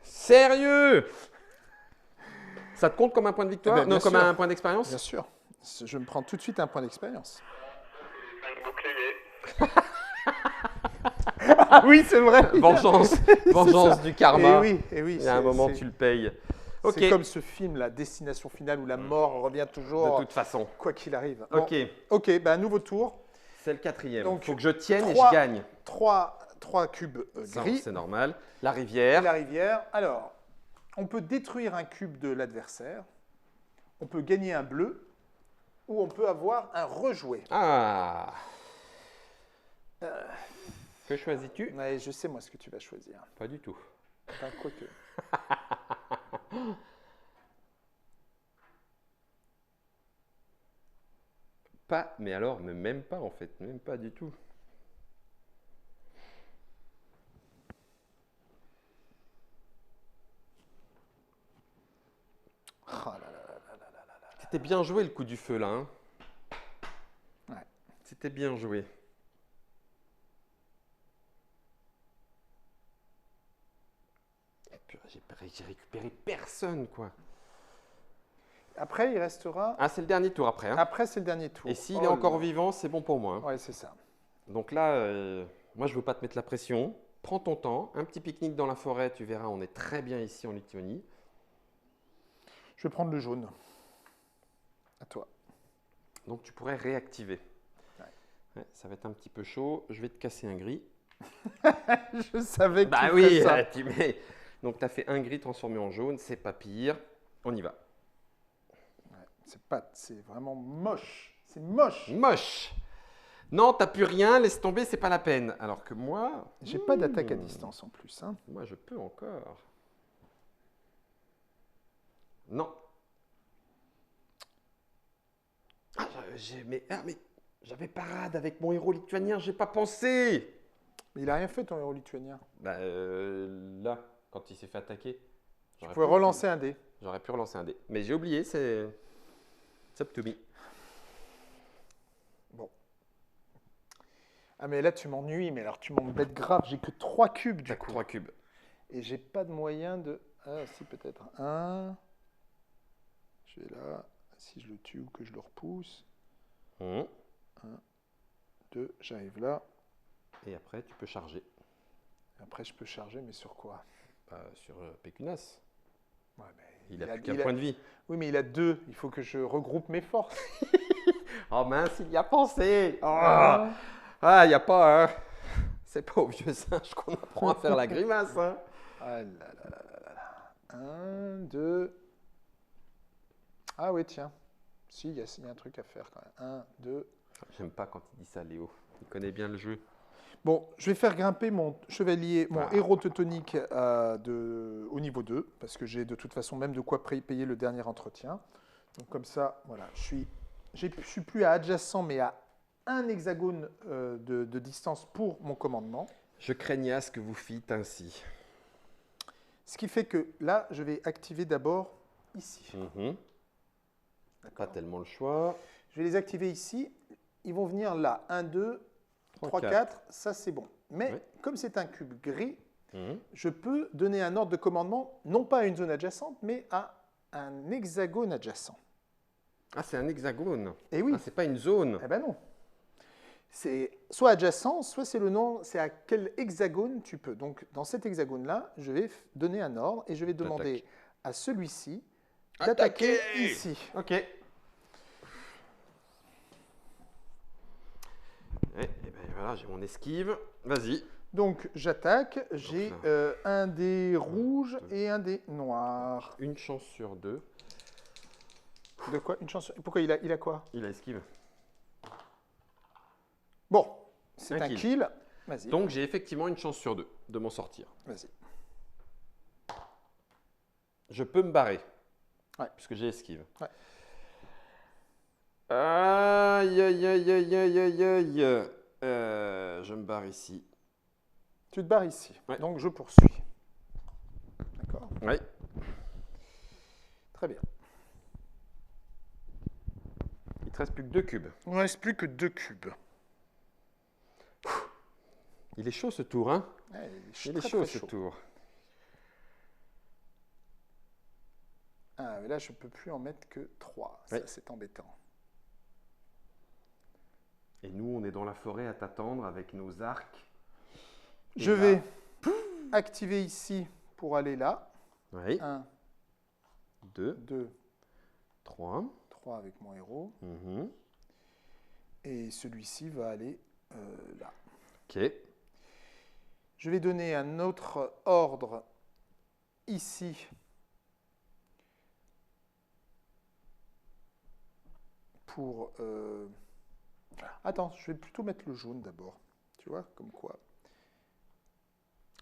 Sérieux! Ça te compte comme un point de victoire? Eh ben, non, comme sûr. un point d'expérience? Bien sûr. Je me prends tout de suite un point d'expérience. C'est 5 boucliers. Ah oui, c'est vrai. Vengeance du karma. Et oui, il y a un moment, tu le payes. Okay. C'est comme ce film, la destination finale, où la mort revient toujours. De toute façon. Quoi qu'il arrive. Ok. Bon. Ok, ben, nouveau tour. C'est le 4e. Donc, il faut que je tienne et je gagne. 3 3 cubes gris. C'est normal. La rivière. Et la rivière. Alors, on peut détruire un cube de l'adversaire. On peut gagner un bleu. Ou on peut avoir un rejoué. Ah. Que choisis-tu? Ouais, je sais moi ce que tu vas choisir. Pas du tout. Enfin, quoique. Pas, mais alors, mais même pas en fait, même pas du tout. Oh là là là là là là là. C'était bien joué le coup du feu là. Hein. Ouais. C'était bien joué. J'ai récupéré personne quoi. Après, il restera. Ah, c'est le dernier tour après. Hein. Après, c'est le dernier tour. Et s'il est encore vivant, c'est bon pour moi. Hein. Ouais, c'est ça. Donc là, moi je veux pas te mettre la pression. Prends ton temps, un petit pique-nique dans la forêt, tu verras, on est très bien ici en Lituanie. Je vais prendre le jaune. À toi. Donc tu pourrais réactiver. Ouais. Ouais, ça va être un petit peu chaud. Je vais te casser un gris. Je savais que bah tu oui, ferais ça. tu mets. Donc tu as fait un gris transformé en jaune, c'est pas pire. On y va. Ouais, c'est vraiment moche. C'est moche. Moche. Non, t'as plus rien, laisse tomber, c'est pas la peine. Alors que moi. J'ai pas d'attaque à distance en plus. Hein. Moi, je peux encore. Non. Ah, mais j'avais parade avec mon héros lituanien, j'ai pas pensé. Mais il a rien fait ton héros lituanien. Bah, là, quand il s'est fait attaquer. Tu pouvais relancer un dé. J'aurais pu relancer un dé. Mais j'ai oublié, c'est up to me. Bon. Ah mais là tu m'ennuies, mais alors tu m'embêtes grave. J'ai que 3 cubes du coup. 3 cubes. Et j'ai pas de moyen de... Ah si peut-être. 1. Je vais là. Si je le tue ou que je le repousse. 1, 2, j'arrive là. Et après tu peux charger. Après je peux charger, mais sur quoi? Sur Pécunas. Ouais, mais il a plus qu'un point de vie. Oui, mais il a 2. Il faut que je regroupe mes forces. Oh mince, il y a pensé. Il n'y a pas. Hein. C'est pas au vieux singe qu'on apprend à faire la grimace. Hein. Ah là là là là là. 1, 2. Ah oui, tiens. Si, il y a un truc à faire quand même. 1, 2. J'aime pas quand il dit ça, Léo. Il connaît bien le jeu. Bon, je vais faire grimper mon chevalier, mon héros teutonique au niveau 2, parce que j'ai de toute façon même de quoi payer le dernier entretien. Donc comme ça, voilà, je suis plus à adjacent, mais à un hexagone de distance pour mon commandement. Je craignais à ce que vous fîtes ainsi. Ce qui fait que là, je vais activer d'abord ici. Pas tellement le choix. Je vais les activer ici. Ils vont venir là. 1, 2, 3, 4. Ça, c'est bon. Mais comme c'est un cube gris, je peux donner un ordre de commandement, non pas à une zone adjacente, mais à un hexagone adjacent. Ah, c'est un hexagone. Eh oui. Ah, c'est pas une zone. Eh ben non. C'est soit adjacent, soit c'est le nom, c'est à quel hexagone tu peux. Donc, dans cet hexagone-là, je vais donner un ordre et je vais demander à celui-ci d'attaquer ici. Ok. Et ben voilà, j'ai mon esquive. Vas-y. Donc, j'attaque. J'ai un dé rouge et un dé noir. Une chance sur 2. De quoi? Une chance. Pourquoi il a quoi? Il a esquive. Bon, c'est un kill. Vas-y. Donc, j'ai effectivement une chance sur 2 de m'en sortir. Vas-y. Je peux me barrer. Ouais. Puisque j'ai esquive. Ouais. Aïe, aïe, aïe, aïe, aïe, aïe, aïe. Je me barre ici. Tu te barres ici. Ouais. Donc, je poursuis. D'accord? Oui. Très bien. Il te reste plus que 2 cubes. Il ne reste plus que 2 cubes. Il est chaud ce tour, hein? Ouais, il est chaud ce tour. Ah, mais là, je ne peux plus en mettre que 3. Ça, c'est embêtant. Et nous, on est dans la forêt à t'attendre avec nos arcs. Je vais activer ici pour aller là. Oui. 1, 2, 3. 3 avec mon héros. Et celui-ci va aller là. Ok. Je vais donner un autre ordre ici. Pour... Attends, je vais plutôt mettre le jaune d'abord. Tu vois, comme quoi.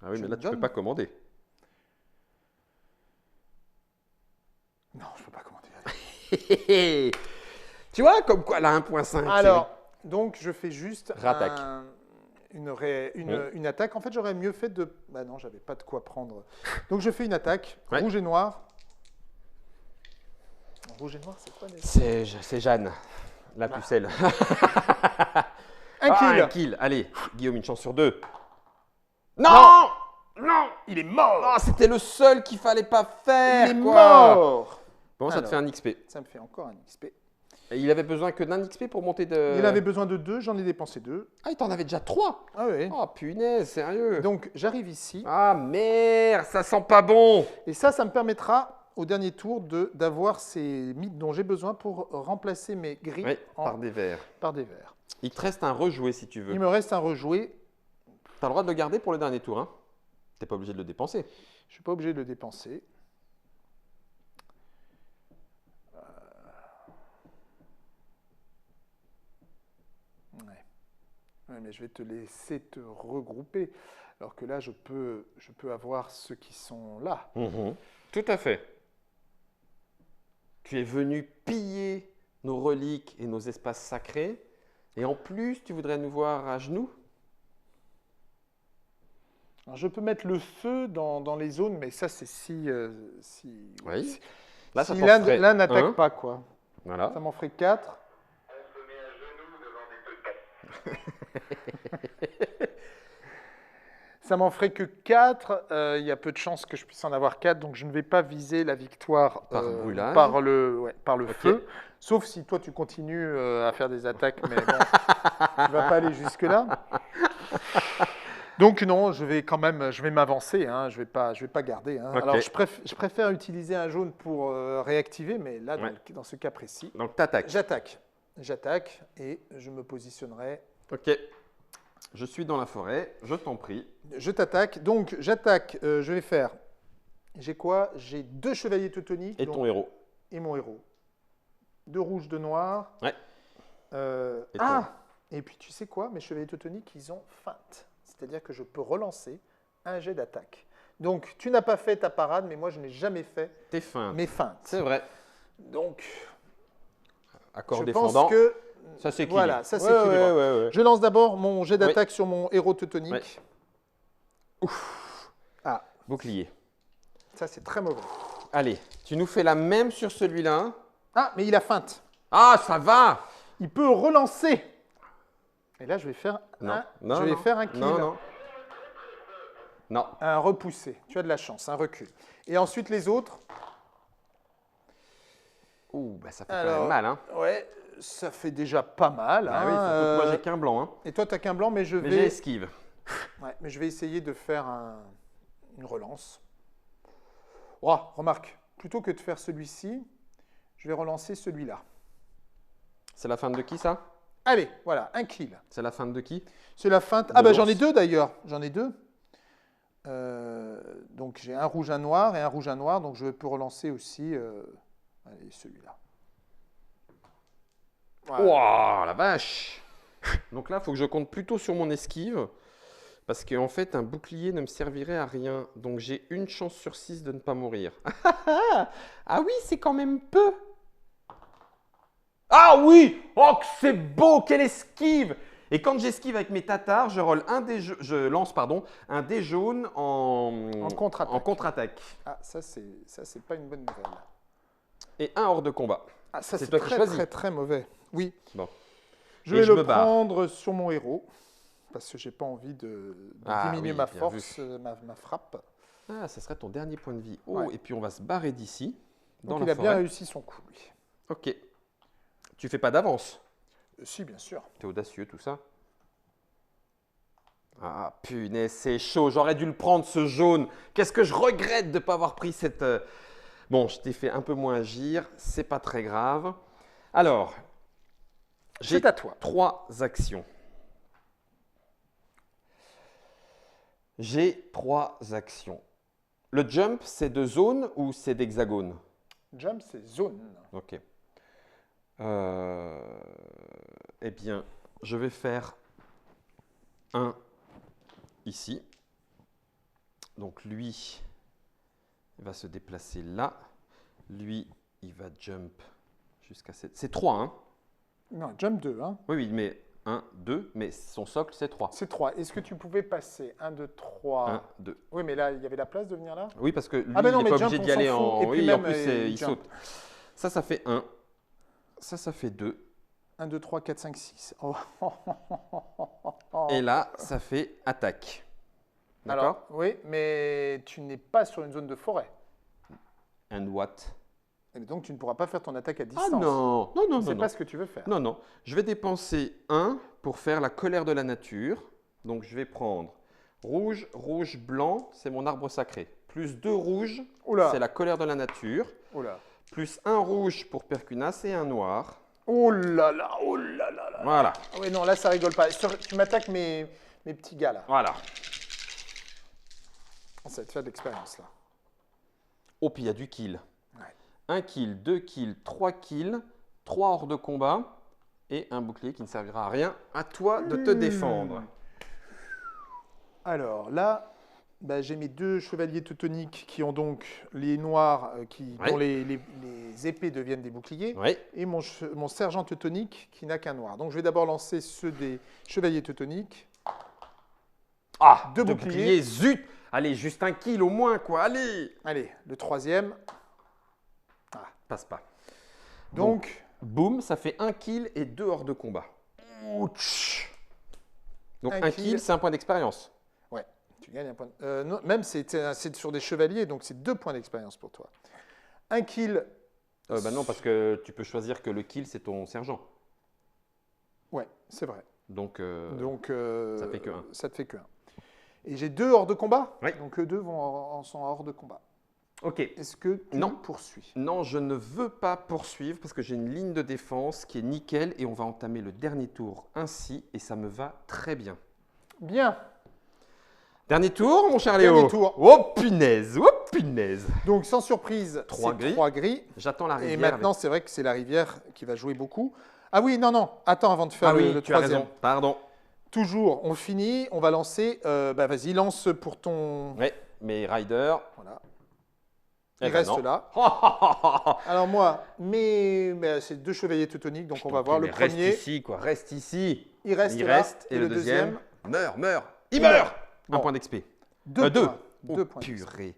Ah oui, mais là, tu ne peux pas commander. Non, je ne peux pas commander. Tu vois, comme quoi, là, 1.5. Alors, donc, je fais juste Rattaque. une attaque. En fait, j'aurais mieux fait de... Bah non, j'avais pas de quoi prendre. Donc, je fais une attaque. Ouais. Rouge et noir. Rouge et noir, c'est quoi déjà? C'est Jeanne, la pucelle. Un kill. Un kill. Allez, Guillaume, une chance sur 2. Non, non, il est mort. Oh, c'était le seul qu'il fallait pas faire. Il est quoi. mort. Bon, ça te fait un XP. Ça me fait encore un XP. Et il avait besoin que d'un XP pour monter de... Il avait besoin de 2, j'en ai dépensé 2. Ah, il t'en avait déjà 3. Ah oui. Oh, punaise, sérieux. Donc, j'arrive ici. Ah, merde, ça sent pas bon. Et ça me permettra, au dernier tour, d'avoir ces mythes dont j'ai besoin pour remplacer mes gris par des verts. Par des verts. Il te reste un rejoué, si tu veux. Il me reste un rejoué. Tu as le droit de le garder pour le dernier tour. Hein. Tu n'es pas obligé de le dépenser. Je ne suis pas obligé de le dépenser. Ouais, mais je vais te laisser te regrouper. Alors que là, je peux avoir ceux qui sont là. Tout à fait. Tu es venu piller nos reliques et nos espaces sacrés. Et en plus, tu voudrais nous voir à genoux? Alors, je peux mettre le feu dans les zones, mais ça, c'est oui. Là, si l'un n'attaque pas, quoi. Voilà. Ça m'en ferait 4. On se met à genoux devant des petits. Ça m'en ferait que 4. Il y a peu de chances que je puisse en avoir 4, donc je ne vais pas viser la victoire par le feu. Sauf si toi, tu continues à faire des attaques, mais bon, tu ne vas pas aller jusque-là. Donc non, je vais m'avancer, hein, je vais pas garder. Hein. Okay. Alors je préfère utiliser un jaune pour réactiver, mais là, dans ce cas précis. Donc tu attaques. J'attaque et je me positionnerai. Ok. Je suis dans la forêt, je t'en prie. Je t'attaque. Donc j'attaque, je vais faire. J'ai quoi? J'ai 2 chevaliers teutoniques. Et ton héros. Et mon héros. 2 rouges, 2 noirs. Ouais. Et puis tu sais quoi? Mes chevaliers teutoniques, ils ont feinte. C'est-à-dire que je peux relancer un jet d'attaque. Donc, tu n'as pas fait ta parade, mais moi, je n'ai jamais fait mes feintes. C'est vrai. Donc, accord je défendant, pense que ça s'équilibre. Voilà, ça s'équilibre. Ouais. Je lance d'abord mon jet d'attaque sur mon héros teutonique. Ouais. Ouf. Ah, bouclier. Ça, c'est très mauvais. Allez, tu nous fais la même sur celui-là. Ah, mais il a feinte. Ah, ça va. Il peut relancer. Et là, je vais faire un kill. Non. Un repoussé. Tu as de la chance, un recul. Et ensuite, les autres. Ouh, bah ça fait quand même mal. Hein. Ouais, ça fait déjà pas mal. Bah oui, surtout que moi, j'ai qu'un blanc. Hein. Et toi, tu n'as qu'un blanc, mais j'ai esquive. Ouais, mais je vais essayer de faire une relance. Oh, remarque, plutôt que de faire celui-ci, je vais relancer celui-là. C'est la feinte de qui, ça? Allez, voilà, un kill. C'est la feinte de qui? C'est la feinte. Ah, bah j'en ai 2 d'ailleurs. J'en ai 2. Donc j'ai un rouge, un noir et un rouge, un noir. Donc je peux relancer aussi allez, celui-là. Voilà. Wow, la vache! Donc là, il faut que je compte plutôt sur mon esquive. Parce qu'en fait, un bouclier ne me servirait à rien. Donc j'ai une chance sur 6 de ne pas mourir. Ah oui, c'est quand même peu! Ah oui! Oh, que c'est beau! Quelle esquive! Et quand j'esquive avec mes tatars, je lance un dé jaune en contre-attaque. Ah, ça, c'est pas une bonne nouvelle. Et un hors de combat. Ah, ça, c'est très, très mauvais. Oui. Bon. Je vais le prendre sur mon héros, parce que j'ai pas envie de diminuer ma force, ma frappe. Ah, ça serait ton dernier point de vie. Oh, ouais. Et puis on va se barrer d'ici. Donc il a bien réussi son coup, lui. Ok. Tu fais pas d'avance? Si, bien sûr. Tu es audacieux, tout ça. Ah, punaise, c'est chaud. J'aurais dû le prendre, ce jaune. Qu'est-ce que je regrette de ne pas avoir pris cette... Bon, je t'ai fait un peu moins agir. C'est pas très grave. Alors, j'ai 3 actions. J'ai 3 actions. Le jump, c'est de zone ou c'est d'hexagone? Jump, c'est zone. Ok. Eh bien, je vais faire un ici. Donc lui, il va se déplacer là. Lui, il va jump jusqu'à cette... C'est 3, hein? Non, jump 2. Hein. Oui, mais 1, 2, mais son socle, c'est 3. C'est 3. Est-ce que tu pouvais passer 1, 2, 3 1, 2. Oui, mais là, il y avait la place de venir là? Oui, parce que lui, Ah ben non, il n'est mais pas jump, obligé on d'y aller s'en fout. en... Et puis Oui, même, en plus, il jump. saute. Ça fait 1. Ça fait 2. 1, 2, 3, 4, 5, 6. Oh. Et là, ça fait attaque. Alors, D'accord? oui, mais tu n'es pas sur une zone de forêt. And what? Et donc, tu ne pourras pas faire ton attaque à Ah distance. non! Non, non, C'est non, pas non. ce que tu veux faire. Non, non. Je vais dépenser 1 pour faire la colère de la nature. Donc, je vais prendre rouge, rouge, blanc, c'est mon arbre sacré. Plus 2 rouges, Oula. c'est la colère de la nature. Oula. Plus 1 rouge pour Perkunas et un noir. Oh là là, oh là là là. Voilà. Ah oui, non, là, ça rigole pas. Tu m'attaques mes petits gars, là. Voilà. Ça va te faire de l'expérience, là. Oh, puis il y a du kill. Ouais. 1 kill, 2 kills, 3 kills, 3 hors de combat et un bouclier qui ne servira à rien. À toi de te défendre. Alors, là, bah, j'ai mes 2 chevaliers teutoniques qui ont donc les noirs, dont les épées deviennent des boucliers, Oui. et mon sergent teutonique qui n'a qu'un noir. Donc, je vais d'abord lancer ceux des chevaliers teutoniques. Ah, 2 2 boucliers. zut! Allez, juste 1 kill au moins, quoi. Allez! Allez, le 3e. Passe pas. Donc, Boum, ça fait 1 kill et 2 hors de combat. ouch. Donc Un 1 kill. kill, c'est un point d'expérience. Ouais, tu gagnes un point. Non, même c'est sur des chevaliers, donc c'est 2 points d'expérience pour toi. 1 kill. Bah non, parce que tu peux choisir que le kill, c'est ton sergent. Ouais, c'est vrai. Donc, Ça fait que 1. Ça te fait que 1. Et j'ai 2 hors de combat. Oui. Donc eux 2 sont hors de combat. Ok. Est-ce que tu Non. poursuis? Non, je ne veux pas poursuivre parce que j'ai une ligne de défense qui est nickel et on va entamer le dernier tour ainsi et ça me va très bien. Bien. Dernier tour, mon cher Léo. Dernier tour. Oh punaise, oh punaise. Donc sans surprise, 3 c'est gris. 3 gris. J'attends la rivière. Et maintenant, c'est vrai que c'est la rivière qui va jouer beaucoup. Ah oui, non, non. Attends avant de faire le tu as troisième. raison. Pardon. Toujours, on finit. On va lancer. Vas-y, lance pour ton. Oui, mais Ryder. Voilà. eh Il ben reste non. là. Alors moi, c'est 2 chevaliers teutoniques, donc on va voir le Mais premier. Reste ici, quoi. Reste ici. Il reste Il là. reste. Et le deuxième. Meurt. Il Il meurt. meurt. Un Bon. point d'XP. 2 deux. points. Oh, 2 points. purée.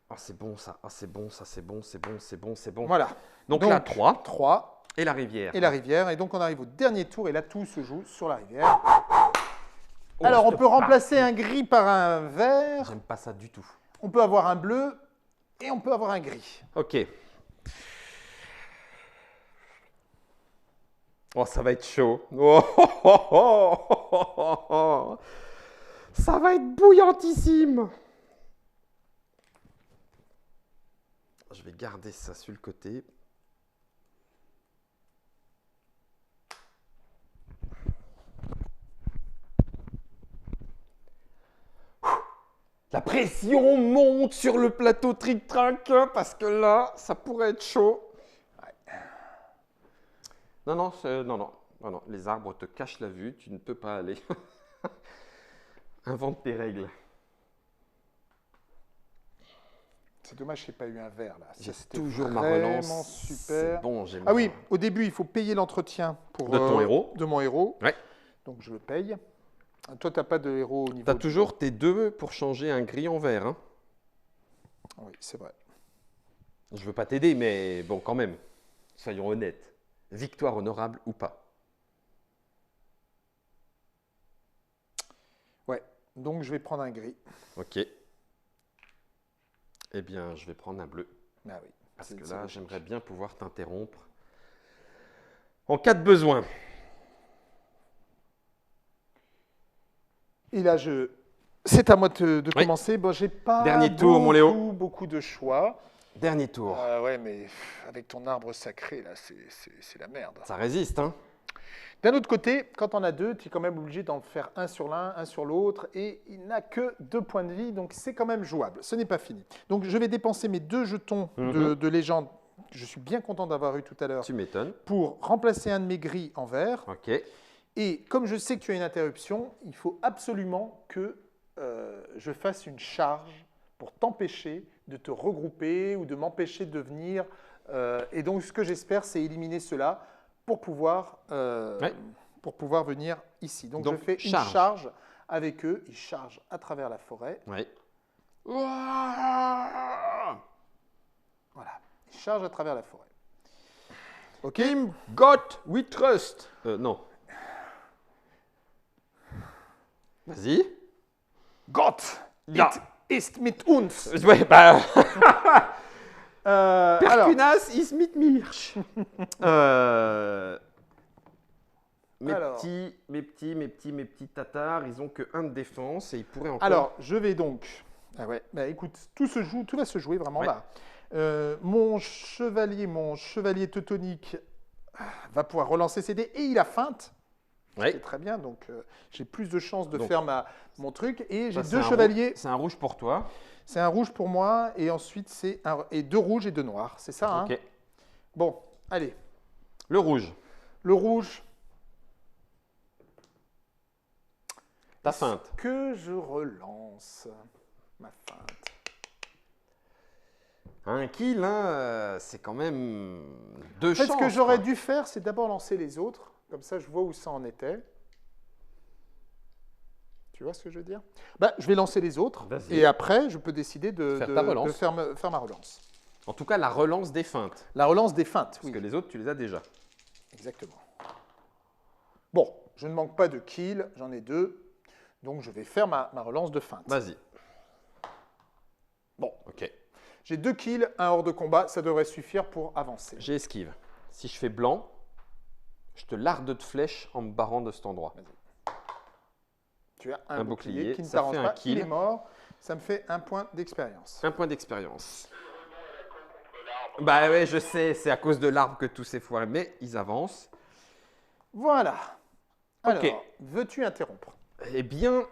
Ah, c'est bon ça. Ah, c'est bon ça. C'est bon, c'est bon, c'est bon, c'est bon. Voilà. Donc là, 3. 3 Et la rivière. et la rivière. Et donc on arrive au dernier tour et là tout se joue sur la rivière. Oh, Alors on c'est peut remplacer un gris par un vert. J'aime pas ça du tout. On peut avoir un bleu et on peut avoir un gris. Ok. Oh, ça va être chaud. Oh, oh, oh, oh, oh, oh, oh. Ça va être bouillantissime. Je vais garder ça sur le côté. La pression monte sur le plateau trick-track parce que là, ça pourrait être chaud. Non, non, non, les arbres te cachent la vue, tu ne peux pas aller. Invente tes règles. C'est dommage qu'il n'y ait pas eu un vert là. J'ai C'était toujours ma vraiment relance. super. C'est bon, j'ai Ah oui, au début, il faut payer l'entretien De ton héros. De mon héros. Ouais. Donc je le paye. Toi, tu n'as pas de héros au niveau. Tu as toujours tes 2 pour changer un gris en vert. Hein. Oui, c'est vrai. Je veux pas t'aider, mais bon, quand même, soyons honnêtes. Victoire honorable ou pas. Ouais. Donc je vais prendre un gris. Ok. Eh bien, je vais prendre un bleu. Ah oui. Parce que c'est là, logique. j'aimerais bien pouvoir t'interrompre en cas de besoin. Et là, c'est à moi de Oui. commencer. Bon, j'ai pas Dernier tour, mon Léo. beaucoup de choix. Dernier tour. Ouais, mais avec ton arbre sacré, là, c'est la merde. Ça résiste, hein? D'un autre côté, quand on a deux, tu es quand même obligé d'en faire un sur l'un, un sur l'autre, et il n'a que 2 points de vie, donc c'est quand même jouable. Ce n'est pas fini. Donc je vais dépenser mes 2 jetons de légende, que je suis bien content d'avoir eu tout à l'heure, Tu m'étonnes. pour remplacer un de mes gris en vert. Ok. Et comme je sais que tu as une interruption, il faut absolument que je fasse une charge pour t'empêcher de te regrouper ou de m'empêcher de venir. Et donc, ce que j'espère, c'est éliminer cela pour pouvoir venir ici. Donc je fais une charge avec eux. Ils chargent à travers la forêt. Oui. Voilà. Ils chargent à travers la forêt. OK. God we trust. Non. Vas-y. Gott, Ja. it ist mit uns. Ouais, bah. Alors, Perkunas is mit Mirch. Mes Alors. petits tatars, ils ont que 1 de défense et ils pourraient encore. alors, je vais donc. Ah ouais, bah écoute, tout va se jouer vraiment Ouais. là. Mon chevalier teutonique va pouvoir relancer ses dés et il a feinte. Ouais. C'est très bien, donc j'ai plus de chances de Donc, faire mon truc. Et j'ai Ça, 2 chevaliers. C'est un rouge pour toi. C'est un rouge pour moi et ensuite c'est 2 rouges et 2 noirs. C'est ça, hein? Ok. Bon, allez. Le rouge. Le rouge. Ta feinte. Que je relance ma feinte. Un kill, hein, c'est quand même 2 En fait, chances. ce que j'aurais quoi. dû faire, c'est d'abord lancer les autres. Comme ça, je vois où ça en était. Tu vois ce que je veux dire? Bah, je vais lancer les autres. Vas-y. Et après, je peux décider de Faire ta relance. faire ma relance. En tout cas, la relance des feintes. La relance des feintes, Parce oui. que les autres, tu les as déjà. Exactement. Bon, je ne manque pas de kills. J'en ai 2. Donc, je vais faire ma relance de feinte. Vas-y. Bon, Ok. j'ai 2 kills, un hors de combat. Ça devrait suffire pour avancer. J'ai esquive. Si je fais blanc, je te larde de flèches en me barrant de cet endroit. Tu as Un bouclier bouclier, qui ne ça t'arrange fait un pas. kill. Il est mort. Ça me fait 1 point d'expérience. 1 point d'expérience. Bah ouais, je sais, c'est à cause de l'arbre que tout s'est foiré, mais ils avancent. Voilà. Alors, Ok. veux-tu interrompre? Eh bien,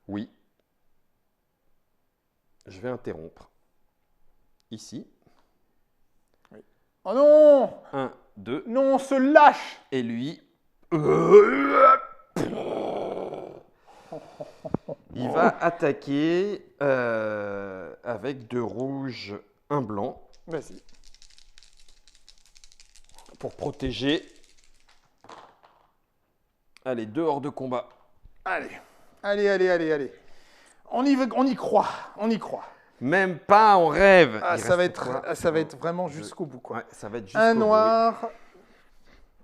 oui. Je vais interrompre. Ici. Oh non! 1, 2. Non, on se lâche! Et lui. Il va attaquer avec 2 rouges, 1 blanc. Vas-y. Pour protéger. Allez, 2 hors de combat. Allez. Allez. On y croit. Même pas en rêve. Ah, Il ça va reste quoi être vraiment jusqu'au bout, quoi. Ouais, ça va être jusqu'au Un bout, noir.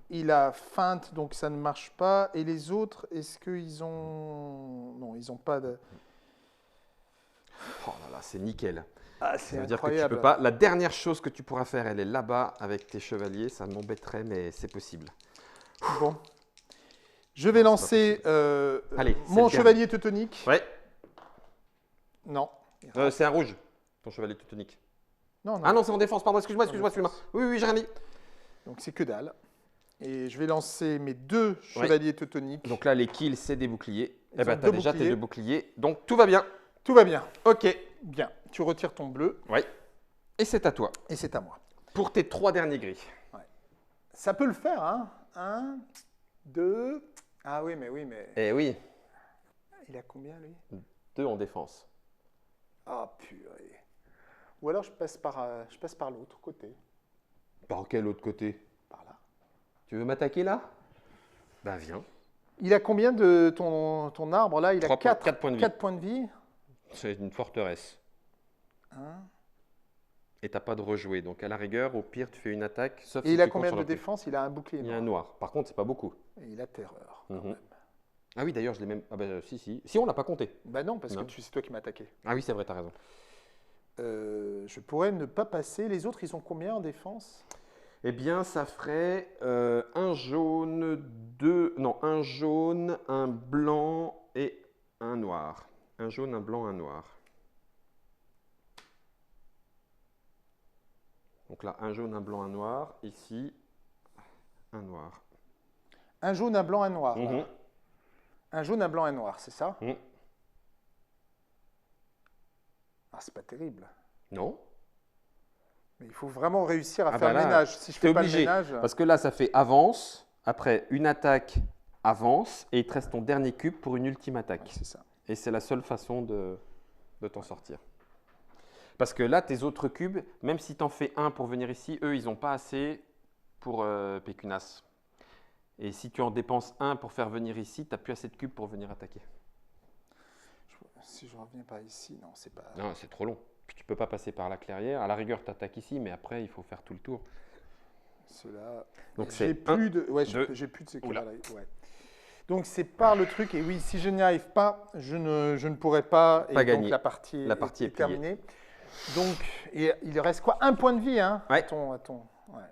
Il a feinte, donc ça ne marche pas. Et les autres, est-ce qu'ils ont... Non, ils n'ont pas de... oui. Oh là là, c'est nickel. Ah, c'est Ça veut dire que tu incroyable. peux pas. La dernière chose que tu pourras faire, elle est là-bas avec tes chevaliers. Ça m'embêterait, mais c'est possible. Bon. Je vais lancer Allez, c'est mon le chevalier teutonique. Ouais. Non. C'est un rouge, ton chevalier teutonique. Non. Ah non, c'est en défense, pardon, excuse-moi. Oui, j'ai rien dit. Donc c'est que dalle. Et je vais lancer mes 2 chevaliers teutoniques. Donc là, les kills, c'est des boucliers. Ils Eh ben, ont t'as 2 déjà boucliers. tes 2 boucliers. Donc tout va bien. Tout va bien. Ok. Bien. Tu retires ton bleu Ouais. Et c'est à toi. et c'est à moi. Pour tes 3 derniers gris. Ça peut le faire, hein. 1, 2. Ah oui, mais. Eh oui. Il a combien, lui? 2 en défense. Ah, purée. Ou alors je passe par l'autre côté. Par quel autre côté? Par là. Tu veux m'attaquer là? Bah viens. Il a combien de ton arbre, là? Il a 3 4 points de vie. 4 points de vie. C'est une forteresse. 1. Et t'as pas de rejouer. Donc à la rigueur, au pire, tu fais une attaque. Sauf Et si il a tu comptes combien sur de le truc. défense? Il a un bouclier Il y a un noir. noir. Par contre, c'est pas beaucoup. Et il a terreur, quand Mhm. même. Ah oui, d'ailleurs, je l'ai même. Ah bah si. Si, on l'a pas compté. Bah non, parce Non. que c'est toi qui m'as attaqué. Ah oui, c'est vrai, t'as raison. Je pourrais ne pas passer. Les autres, ils ont combien en défense? Eh bien, ça ferait un jaune, 2. Non, un jaune, un blanc et un noir. Un jaune, un blanc, un noir. Donc là, un jaune, un blanc, un noir. Ici, un noir. Un jaune, un blanc, un noir. Un jaune, un blanc, un noir, c'est ça? Ah, c'est pas terrible. Non. Mais il faut vraiment réussir à faire le ménage. Si je fais pas le ménage… Parce que là, ça fait avance, après une attaque, avance, et il te reste ton dernier cube pour une ultime attaque. Ouais, c'est ça. Et c'est la seule façon de t'en sortir. Parce que là, tes autres cubes, même si tu en fais un pour venir ici, eux, ils n'ont pas assez pour Pécunas. Et si tu en dépenses un pour faire venir ici, tu n'as plus assez de cubes pour venir attaquer. Si je reviens par ici, non, c'est pas… Non, c'est trop long. Puis tu ne peux pas passer par la clairière. À la rigueur, tu attaques ici, mais après, il faut faire tout le tour. Cela… Donc j'ai plus de… Ouais, j'ai plus de ces cubes-là. Ouais. Donc c'est par le truc, et oui, si je n'y arrive pas, je ne pourrai pas, et gagner. donc la partie est terminée. Donc, et il reste quoi? Un point de vie, hein? Ouais. Ouais.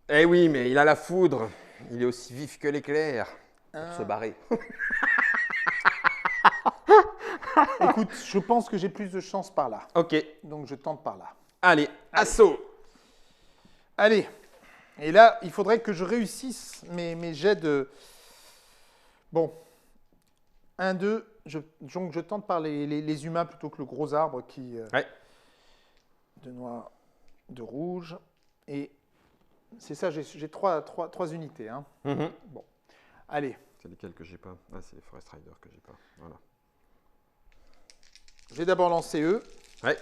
Eh oui, mais il a la foudre. Il est aussi vif que l'éclair pour se barrer. Écoute, je pense que j'ai plus de chance par là. Ok. Donc je tente par là. Allez, assaut. Allez. Et là, il faudrait que je réussisse mes jets de… Bon. 1, 2. Donc je tente par les humains plutôt que le gros arbre qui… Ouais. De noir, de rouge. Et c'est ça, j'ai trois unités. Hein. Bon. Allez. C'est lesquels que j'ai pas? Ah, c'est les Forest Riders que j'ai pas. Voilà. Je vais d'abord lancer eux. Ouais.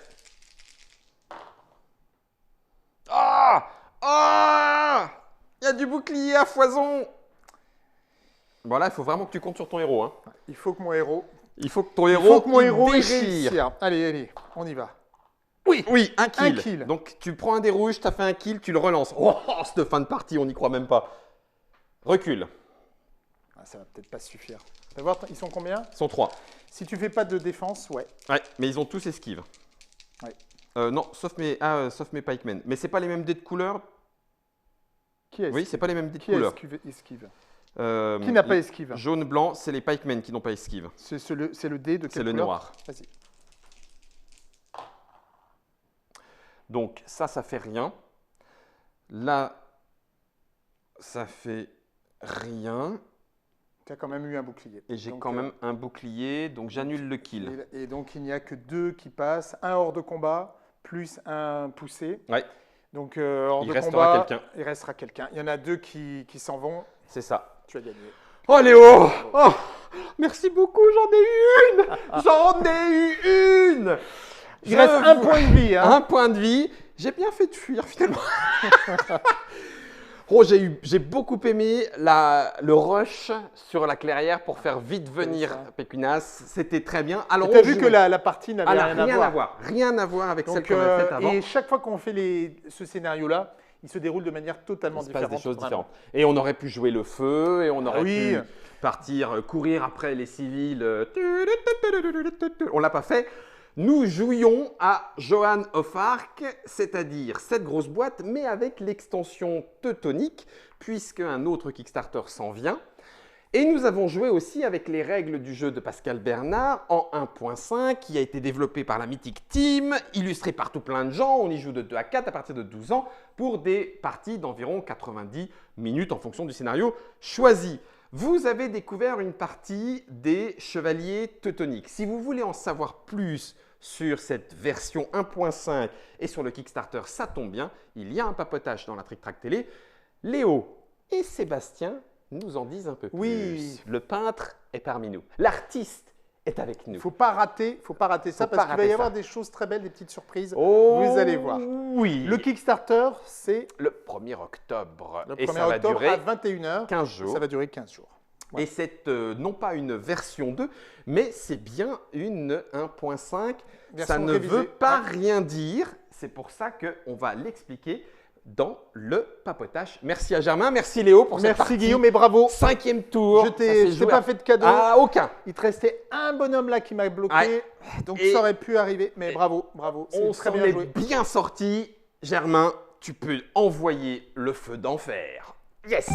Ah! Ah! Il y a du bouclier à foison! Bon, là, il faut vraiment que tu comptes sur ton héros. Hein. Il faut que mon héros… Il faut que ton héros déchire. Allez, on y va. Oui, un kill. Donc, tu prends un des rouges, tu as fait un kill, tu le relances. Oh, cette fin de partie, on n'y croit même pas. Recule. Ah, ça va peut-être pas suffire. Tu vas voir, ils sont combien? Ils sont 3. Si tu fais pas de défense, ouais. Ouais, mais ils ont tous esquive. Ouais. Non, sauf mes pikemen. Mais c'est pas les mêmes dés de couleur. Qui est Oui, c'est pas les mêmes dés de couleur. Esquive. Qui n'a pas esquive? Jaune, blanc, c'est les pikemen qui n'ont pas esquive. C'est le dé de quelle couleur? C'est le noir. Vas-y. Donc ça fait rien. Là, ça fait rien. Tu as quand même eu un bouclier. Et j'ai quand même un bouclier, donc j'annule le kill. Et donc il n'y a que 2 qui passent, un hors de combat, plus un poussé. Ouais. Donc hors il de restera combat, quelqu'un. Il restera quelqu'un. Il y en a 2 qui s'en vont. C'est ça. Tu as gagné. Oh Léo! Oh, merci beaucoup, j'en ai eu une! J'en ai eu une! Il reste un point de vie. Hein. Un point de vie. J'ai bien fait de fuir finalement. Oh, j'ai beaucoup aimé le rush sur la clairière pour faire vite venir Pécunas. C'était très bien. Alors, tu as vu que la partie n'avait rien à voir. Rien à voir avec celle qu'on a faite avant. Et chaque fois qu'on fait ce scénario-là, il se déroule de manière totalement différente. Il se passe des choses différentes. Et on aurait pu jouer le feu, et on aurait pu partir, courir après les civils. On l'a pas fait. Nous jouions à Joan of Arc, c'est-à-dire cette grosse boîte, mais avec l'extension teutonique, puisque un autre Kickstarter s'en vient. Et nous avons joué aussi avec les règles du jeu de Pascal Bernard en 1.5, qui a été développé par la Mythic Team, illustré par tout plein de gens. On y joue de 2 à 4 à partir de 12 ans pour des parties d'environ 90 minutes en fonction du scénario choisi. Vous avez découvert une partie des Chevaliers Teutoniques. Si vous voulez en savoir plus sur cette version 1.5 et sur le Kickstarter, ça tombe bien, il y a un papotage dans la Trick Track Télé. Léo et Sébastien nous en disent un peu plus. Oui. Le peintre est parmi nous. L'artiste est avec nous. Il ne faut pas rater ça parce qu'il va y avoir des choses très belles, des petites surprises. Oh, vous allez voir. Oui. Le Kickstarter, c'est le 1er octobre. Le 1er et ça octobre va durer à 21h. 15 jours. Ça va durer 15 jours. Ouais. Et c'est non pas une version 2, mais c'est bien une 1.5. Ça ne veut pas rien dire. C'est pour ça qu'on va l'expliquer dans le papotage. Merci à Germain, merci Léo pour cette partie. Merci Guillaume et bravo. 5e tour. Je t'ai pas fait de cadeau. Ah, aucun. Il te restait un bonhomme là qui m'a bloqué. Ouais. Donc ça aurait pu arriver. Mais bravo. On s'en est bien sorti. Germain, tu peux envoyer le feu d'enfer. Yes!